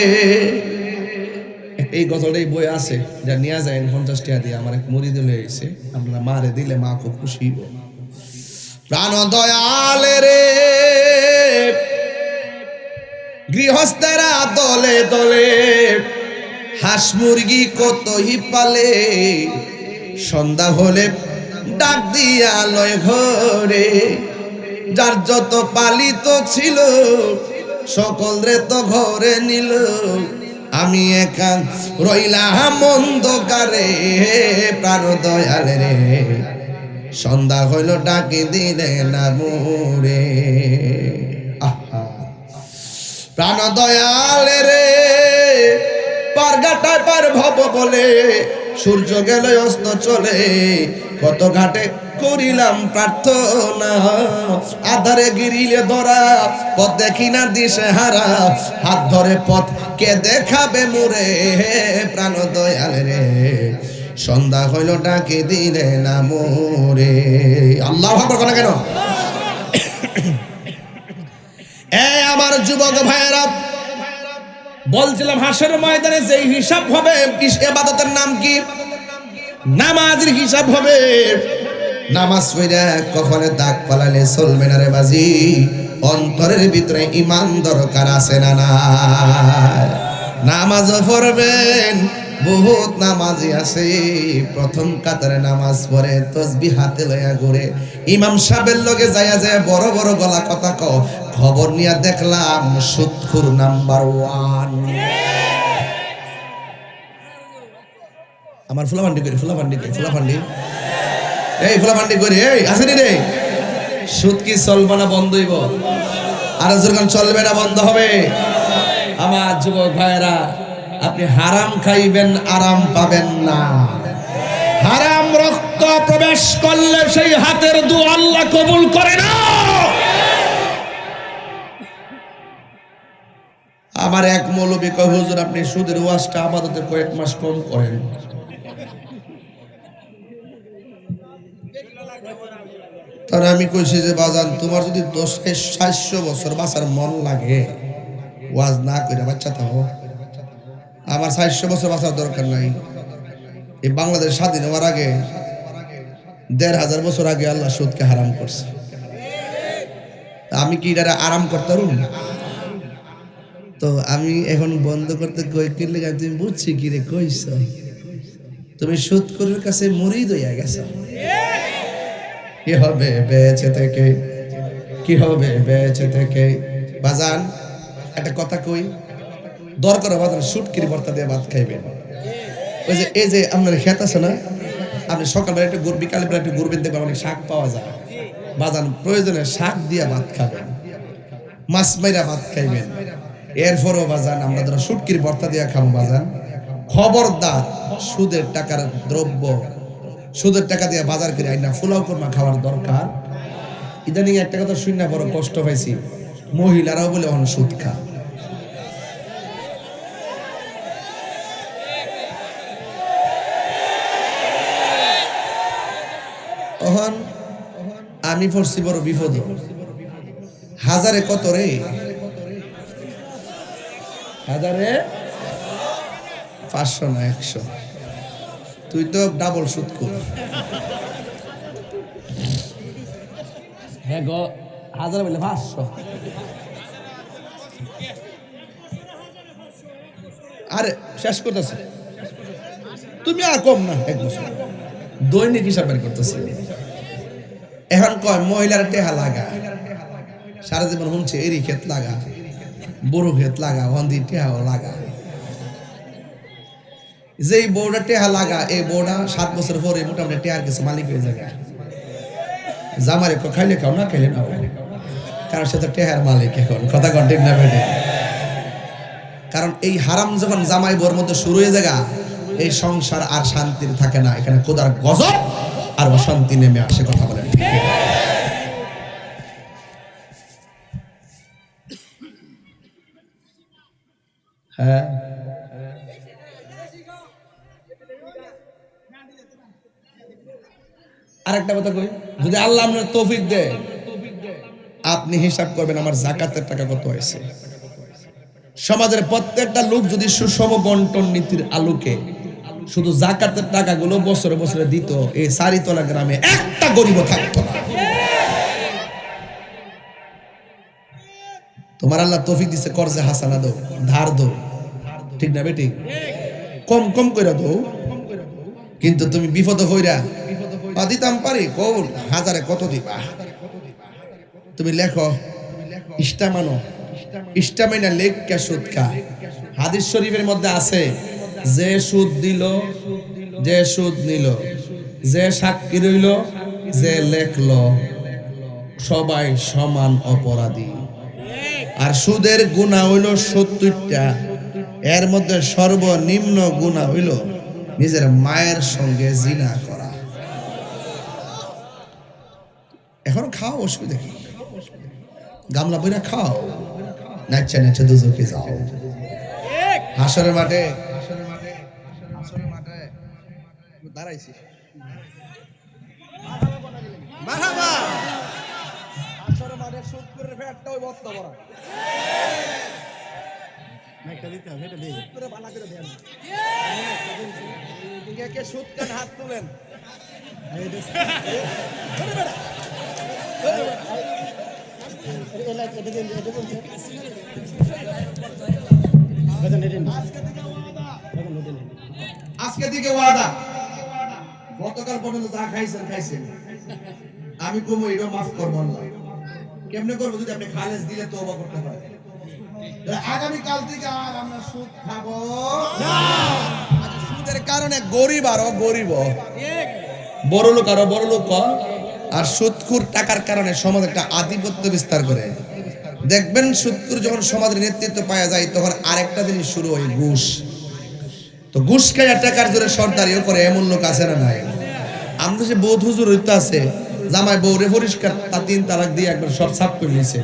এই গজলটাই বই আছে, যা নিয়ে যায় 50 টাকা দিয়ে। আমার এক মুড়ি দিলে এসে, আপনারা মারে দিলে মা খুব খুশি। প্রাণ দয়াল রে, গৃহস্থেরা দলে দলে হাঁস মুরগি কতই পালে, সন্ধ্যা হলে ডাক দিয়া লয় ঘরে, যার যত পালিত ছিল সকল রে তো ঘরে নিল, আমি একা রইলাম অন্ধকারে, প্রাণ দয়াল রে সন্ধ্যা হইল ডাকি দিলে না মোরে। প্রাণ দয়াল রে পারগাটায় পার ভব বলে, সূর্য গেল অস্ত চলে, কত ঘাটে করিলাম প্রার্থনা, আধারে গিরিলে ধরা পথ দেখি না দিশে হারা, হাত ধরে পথ কে দেখাবে মোরে, প্রাণ দয়াল রে সন্ধ্যা হইল ডাকে দিলে না মোরে। আল্লাহু আকবার কথা কেন? আমার যুবক ভাইয়েরা, বলছিলাম হাসরের ময়দানে যে হিসাব হবে, ইবাদতের নাম কি? নামাজের হিসাব হবে। নামাজ পড়া কখনো দাগ পালালে চলবে না রে বাজি, অন্তরের ভিতরে ঈমান দরকার আছে না না? নামাজ পড়বেন, বহুত নামাজি আছে প্রথম কাতারে নামাজ পড়ে তাসবিহ হাতে লইয়া ঘুরে, ইমাম সাহেবের লগে যাইয়া যায় বড় বড় গলা কথা কও, খবর নিয়া দেখলাম সুদখোর নাম্বার 1। আমার ফুলাফান্ডি করে ফুলাফান্ডি এই ফুলাফান্ডি করে এই আসেনি রে, সুদ কি চলবে না বন্ধ হইব? আর যখন চলবে না বন্ধ হবে? আমার যুবক ভাইয়েরা, আপনি হারাম খাইবেন আরাম পাবেন না। হারাম রক্ত প্রবেশ করলে সেই হাতের দোয়া আল্লাহ কবুল করে না। আমার এক মৌলবী কয়, হুজুর আপনি সুদের ওয়াজটা আমাদের কয়েক মাস কম করেন। তাহলে আমি কইছি যে বাজান, তোমার যদি 400 বছর বাঁচার মন লাগে, ওয়াজ না কইরা বাচ্চা থাকো। আমার 400 বছর বাঁচার দরকার নাই। এই বাংলাদেশ স্বাধীন হওয়ার আগে 1500 বছর আগে আল্লাহ সুদকে হারাম করছে। আমি কি এটা আরাম করতাম? তো আমি এখন বন্ধ করতে কই কিনলে, তুমি বুঝছি কি রে কইছ, তুমি সুদখোরের কাছে মুরিদ হইয়া গেছ। কি হবে বেঁচে থেকে, কি হবে বেঁচে থেকে? বাজান একটা কথা কই, দরকার বাজান সুটকির ভর্তা দিয়ে ভাত খাইবেন। ওই যে এই যে আপনার ক্ষেত আছে না, আপনি সকালবেলা একটু ঘুর, বিকালবেলা একটু ঘুরবেন, দেখবেন অনেক শাক পাওয়া যায়। বাজান প্রয়োজনে শাক দিয়ে ভাত খাবেন, মাছ মাইরা ভাত খাইবেন। এরপরও বাজান আমরা ধরো সুটকির ভর্তা দিয়ে খাবো। বাজান খবরদার সুদের টাকার দ্রব্য, সুদের টাকা দিয়ে বাজার করে আইনা ফুলাও কোরমা খাওয়ার দরকার। ইদানিং একটা কথা শুনি না, বড় কষ্ট পাইছি, মহিলারাও বলে অন সুদ খা। আমি পড়ছি বড় বিপদ। হাজারে কত রে? হাজারে 500 না 100। তুই তো ডাবল সুদ কর। হ্যাঁ গো, হাজারে বলে 500। আরে শেষ করতেছে, তুমি আর কম না 1 বছর দৈনিক হিসাব বের করতেছি। এখন কয় মহিলার টেহা লাগা, সারা জীবন শুনছে এরি ক্ষেত লাগা, বড় ক্ষেত লাগা, হন্দি টেহাও লাগা। যেই বউটা টেহা লাগা, এই বউটা 7 বছর পরে মোটামুটি টেহার কিছু মালিক হয়ে যায়। জামারে খাইলে খাও না খাইলে নাও, কারণ সে তো টেহার মালিক। এখন কথা কন্টিক না বেটে, কারণ এই হারাম যখন জামাই বউর মধ্যে শুরু হয়ে যায়, এই সংসার আর শান্তির থাকে না। এখানে খোদার গজব আর অশান্তি নেমে আসে। কথা বলেন ঠিক? হ্যাঁ, আরেকটা কথা কই, যদি আল্লাহ আপনার তৌফিক দেয়, আপনি হিসাব করবেন আমার যাকাতের টাকা কত হয়েছে। সমাজের প্রত্যেকটা লোক যদি সুষম বন্টন নীতির আলোকে শুধু যাকাতের টাকাগুলো বছরে বছরে দিত, এই সারিতলা গ্রামে একটা গরিব থাকতো না। তো তোমার আল্লাহ তৌফিক দিছে, কর্জে হাসানা দাও, ধার দাও, ঠিক না বেটি? কম কম কইরা দাও, কিন্তু তুমি বিপদ হইরা দিতাম পারি কোন হাজারে কত দিবা? তুমি লেখো ইস্টামানো, ইস্টামাইনা লেখা সুদ খা। হাদিস শরীফের মধ্যে আছে, যে সুদ দিল, যে সুদ নিল, যে সাক্ষী রইল, যে লেখলো, সবাই সমান অপরাধী। আর সুদের গুনাহ হইল 70টা, এর মধ্যে সর্বনিম্ন গুনাহ হইল নিজের মায়ের সঙ্গে জিনা করা। এখন খাও, অসুবিধা কি? গামলা বইরা খাও, নাচা নাচা দুজকে যাও। হাসরের মাঠে দাঁড়াইছি, মারহাবা। হাসরের মাঠে সুদ করে ফেটটা ওই বস্তা ভরা। একটা দিতে হবে, এটা দেই করে বালা করে দেন। কে কে সুদ কান হাত তুলেন। এই দেশ ধরে বেড়া, ধরে বেড়া। এলা এটা দেন, এটা বলছে আজকে থেকে ওয়াদা, গতকাল পর্যন্ত যা খাইছেন খাইছেন, আমি কমো এটা মাফ করবো না। কেমনে করবো? যদি আপনি খালেস দিলে তওবা করতে হয়। আগামী কাল থেকে আর আমরা সুদ খাবো না। সুদের কারণে গরিব আরো গরিব, বড় লোক আরো বড় লোক, আর সুদখোর টাকার কারণে সমাজ একটা আধিপত্য বিস্তার করে। দেখবেন সুদখোর যখন সমাজের নেতৃত্ব পাওয়া যায়, তখন আরেকটা জিনিস শুরু হয়, ঘুষ। তো ঘুষ খাইয়া টাকার জোরে সর্দারিও করে, এমন লোক আছে না নাই? আমাদের সে বৌদ্ধ হুজুর হইতে আছে, জামাই বউরে পরিষ্কার তা 3 তালাক দিয়ে একবার সব সাফ করে নিয়েছে।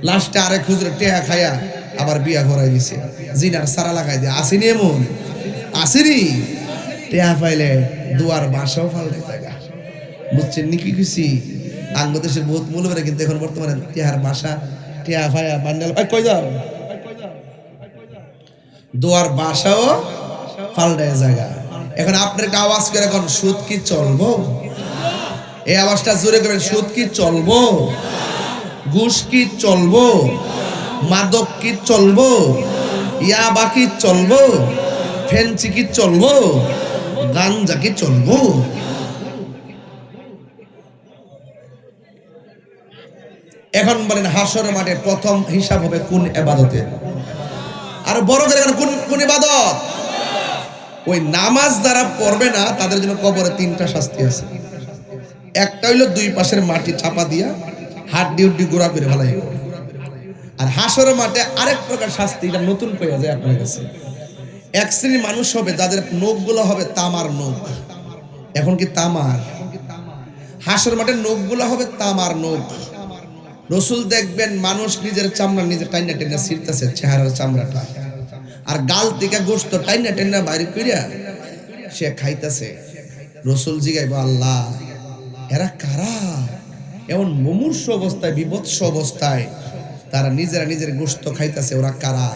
লাস্টে আরেক হুজুরে টেহা খাইয়া আবার বিয়া করাই দিছে, জিনার সারা লাগাই দিয়ে। আসেনি এমন? আসেনি? টেহা পাইলে দুয়ার বাসাও ফালতে জায়গা, বুঝছেন নি কি খুশি? বাংলাদেশের বহুত মূল্যবান, কিন্তু এখন বর্তমানে টেহার বাসা, টেহা ফাইয়া বান্ডাল কই যাও, দুয়ার বাসাও ফালটায় জায়গা। এখন আপনার একটা আওয়াজ করে, এখন সুদ কি চলবো? এই আওয়াজটা জোরে করেন, সুদ কি চলবো? ঘুষ কি চলবো? মাদক কি চলবো? ইয়াবা কি চলবো? ফেন্সি কি চলবো? গাঞ্জা কি চলবো? এখন বলেন, হাসরের মাঠে প্রথম হিসাব হবে কোন ইবাদতের? আর বড় করে কোন কোন ইবাদত? ওই নামাজ যারা পড়বে না, তাদের জন্য কবরে 3টা শাস্তি আছে। একটা হইলো 2 পাশের মাটি চাপা দিয়া হাড্ডি উড্ডি গোড়া করে ফেলাই। আর হাসরের মাঠে আরেক প্রকার শাস্তি, এটা নতুন পেয়ে যায় আপনার কাছে। এক শ্রেণীর মানুষ হবে যাদের নখগুলো হবে তামার নখ। এখন কি তামার? হাসরের মাঠে নখগুলো হবে তামার নখ। রসুল দেখবেন মানুষ নিজের চামড়া নিজে টাইনা টাইনা ছিঁড়তেছে, চেহারার চামড়াটা, আর গাল থেকে গোশত টাইনা টাইনা বাইরে কইরা সে খাইতেছে। রসুল জিগাইব, আল্লাহ এরা কারা? এমন মুমূর্ষ অবস্থায়, বিভৎস অবস্থায় তারা নিজেরা নিজের গোশত খাইতেছে, ওরা কারা?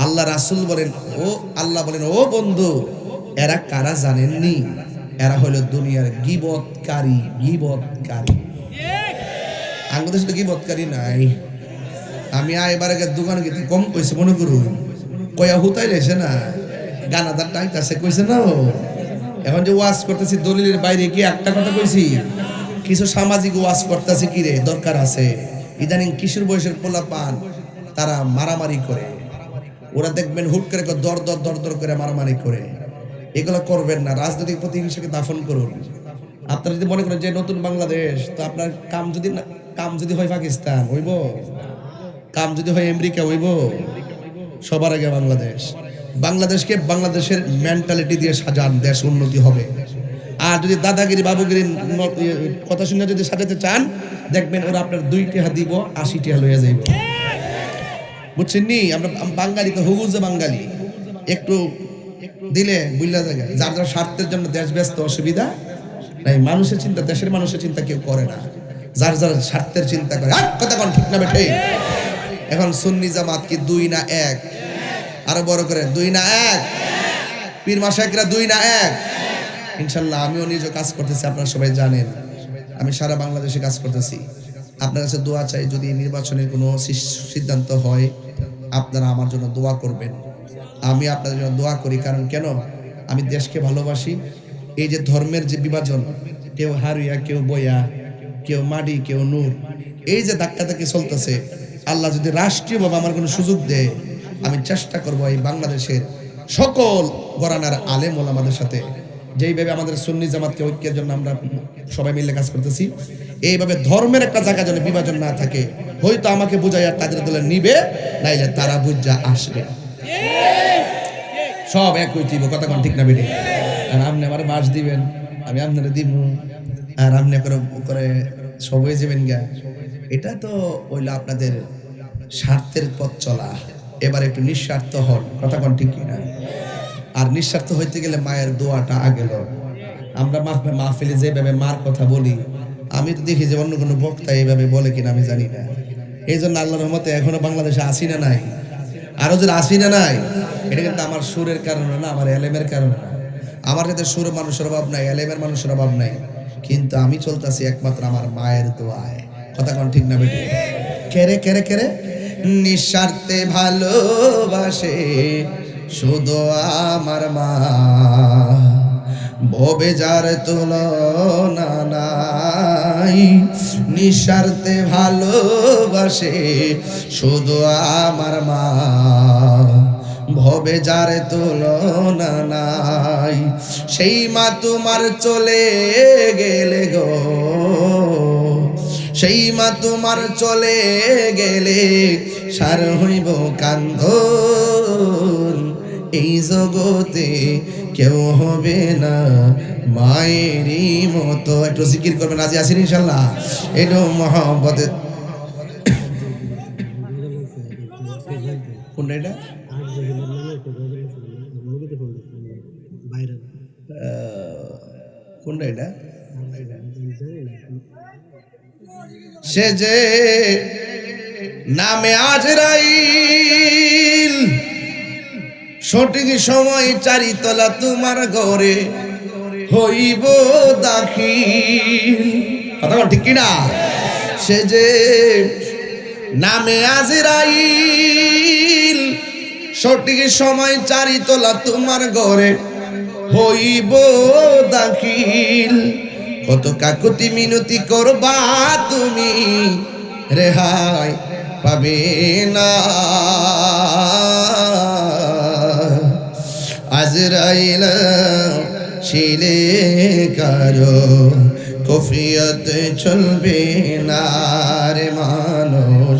আল্লাহ রাসূল বলেন, ও আল্লাহ বলেন, ও বন্ধু, এরা কারা জানেননি? এরা হলো দুনিয়ার গীবতকারী। গীবতকারী বাংলাদেশে তো গীবতকারী নাই। আমি এবারে দোকানে গিয়ে কম কইছে মনে করুন, কয়া হুতাই লেছে না, গানাদার টাইতাছে কইছে না। এখন যে ওয়াজ করতেছি দলিলের বাইরে কি একটা কথা কইছি? কিছু সামাজিক ওয়াজ করতেছি, কি রে দরকার আছে? ইদানিং কিশোর বয়সের পোলা পান, তারা মারামারি করে। ওরা দেখবেন হুট করে দর দর দর দর করে মারামারি করে। এগুলো করবেন না, রাজনৈতিক প্রতিহিংসাকে দাফন করুন। আপনারা যদি মনে করেন যে নতুন বাংলাদেশ, তো আপনার কাম যদি হয় পাকিস্তান হইব, কাম যদি হয় আমেরিকা হইব। সবার আগে বাংলাদেশকে বাংলাদেশের মেন্টালিটি দিয়ে সাজান, দেশ উন্নতি হবে। আর যদি দাদাগিরি বাবুগিরি কথা শুনে যদি সাজাতে চান, দেখবেন ওরা আপনার 2 টাকা দিব, 80 টাকা লইয়া যাইব। বুঝছেন নি? আমরা বাঙালি তো হুগুজে বাঙালি, একটু দিলে বুঝলা জায়গা। যার যার স্বার্থের জন্য দেশ ব্যস্ত, অসুবিধা নাই। মানুষের চিন্তা, দেশের মানুষের চিন্তা কেউ করে না, যার যার স্বার্থের চিন্তা করে। কথা কোন ঠিক না বেঠে? এখন সুন্নি জামাত কি 2 না 1? আরো বড় করে 2 না 1? পীর মাশায়েখরা 2 না 1? ইনশাআল্লাহ আমিও নিজে কাজ করতেছি, আপনারা সবাই জানেন। আমি সারা বাংলাদেশে কাজ করতেছি। আপনার কাছে দোয়া চাই, যদি নির্বাচনের কোনো সিদ্ধান্ত হয় আপনারা আমার জন্য দোয়া করবেন। আমি আপনাদের জন্য দোয়া করি, কারণ কেন, আমি দেশকে ভালোবাসি। এই যে ধর্মের যে বিভাজন, কেউ হারিয়া, কেউ বয়া, কেউ মাটি, কেউ নূর, এই যে ধাক্কাধাক্কি চলতেছে, আল্লাহ যদি রাষ্ট্রীয়ভাবে আমার কোনো সুযোগ দেয়, আমি চেষ্টা করব এই বাংলাদেশের সকল ঘরানার আলেম ওলামাদের সাথে, যেইভাবে আমাদের সুন্নি জামাতকে ঐক্যের জন্য আমরা সবাই মিলে কাজ করতেছি, এইভাবে ধর্মের একটা জায়গা যেন বিভাজন না থাকে। হয়তো আমাকে বুঝাইয়া তাদের দলে নিবে, নাইলে তারা বুঝা আসবে, সব এক হইতিব। কথা কোন ঠিক না বেটে? আর আপনি আমার বাস দিবেন, আমি আপনারা দিব, আর আপনি করে সবাই যাবেন গা, এটা তো হইলো আপনাদের স্বার্থের পথ চলা। এবার একটু নিঃস্বার্থ হন। কথা কোন ঠিক কিনা? আর নিঃস্বার্থ হইতে গেলে মায়ের দোয়াটা আগে লো। আমরা মাহফিলে যেভাবে মার কথা বলি, আমি তো দেখি যে অন্য কোনো বক্তা এইভাবে বলে কিনা আমি জানি না। এই জন্য আল্লাহর রহমতে এখনো বাংলাদেশে আসি না নাই, আরো যে আসি না নাই, এটা কিন্তু আমার সুরের কারণে না, আমার এলেমের কারণে না। আমার কাছে সুর মানুষের অভাব নাই, এলেমের মানুষের অভাব নাই, কিন্তু আমি চলতেছি একমাত্র আমার মায়ের দোয়ায়। কথা কোন ঠিক না বেটি? কেরে কেরে কেরে নিঃস্বার্থে ভালোবাসে শুধু আমার মা, ভবে যার তুলনা নাই। নিঃস্বার্থে ভালোবাসে শুধু আমার মা, ভবে যার তুলনা নাই। সেই মা তোমার চলে গেলে গো, সেই মা তোমার চলে গেলে সার হইব কান্দন। এই জগতে কেউ হবে না মায়েরই মতো। একটু জিকির করবেন, রাজি আছেন ইনশাল্লাহ? একটু মহব্বতে। কোনটা এটা? কোনটা এটা? সে যে নামে আজরাইল, সঠিক সময় চারিতলা তোমার ঘরে হইব দাখিল। কথা বল ঠিক কিনা? সে যে নামে আজরাইল, সঠিক সময় চারিতলা তোমার ঘরে হইব দাখিল। কত কাকুতি মিনতি করবা তুমি, রেহাই পাবে না। আজরাইল ছিলে কারো কফিয়ত চলবে না রে মানুষ,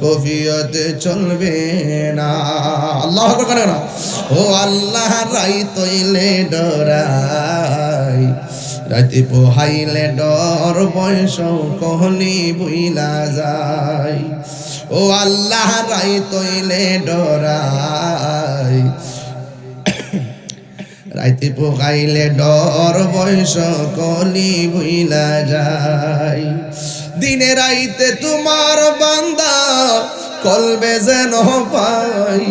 কফিয়ত চলবে না। আল্লাহ করে না, ও আল্লাহ রাই তৈলে ডরাই, রাতে পোহাইলে ডর বয়স কহনি বুইলা যায়। ও আল্লাহ রাই তৈলে ডরাই, রাইতে পোকাইলে ডর বয়স কলি বুইলা যায়। দিনে রাইতে তোমার বান্দা কলবে যেন পাই,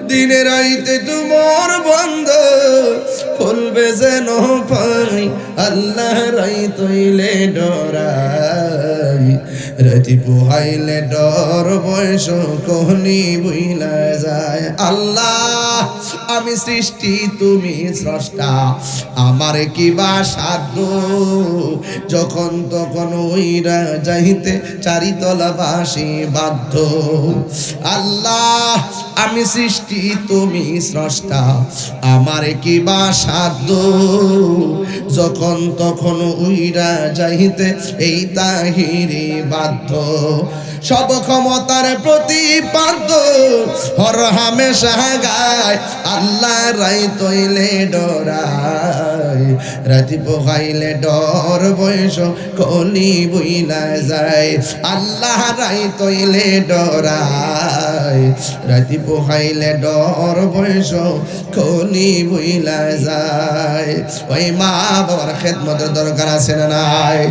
দিনে রাইতে তোমার বান্দা কলবে যেন পাই। আল্লাহ রাই তৈলে ডরাই, রাতি পোহাইলে ডর বয়স কহনি বুইলা যায়। আল্লাহ আমি সৃষ্টি তুমি স্রষ্টা, আমার কি বা সাধ্য, যখন তখন ওইরা যাইতে চারিতলা বাসি বাধ্য। আল্লাহ আমি সৃষ্টি তুমি স্রষ্টা, আমার কি বা সাধ্য, যখন তখন উইরা যাইতে এই তাহিরি বাধ্য। সব ক্ষমতার প্রতিপাদ্য হর হামেশা গায়, আল্লাহ রাই তৈলে ডরাই, রাতি পোহাইলে ডর বয়স কলি বুইলা যায়। আল্লাহ রাই তৈলে ডরাই, রাতি পোহাইলে ডর বয়স কলি বুইলা যায়। ওই মা বাবার খেদমতের দরকার আছে না নাই?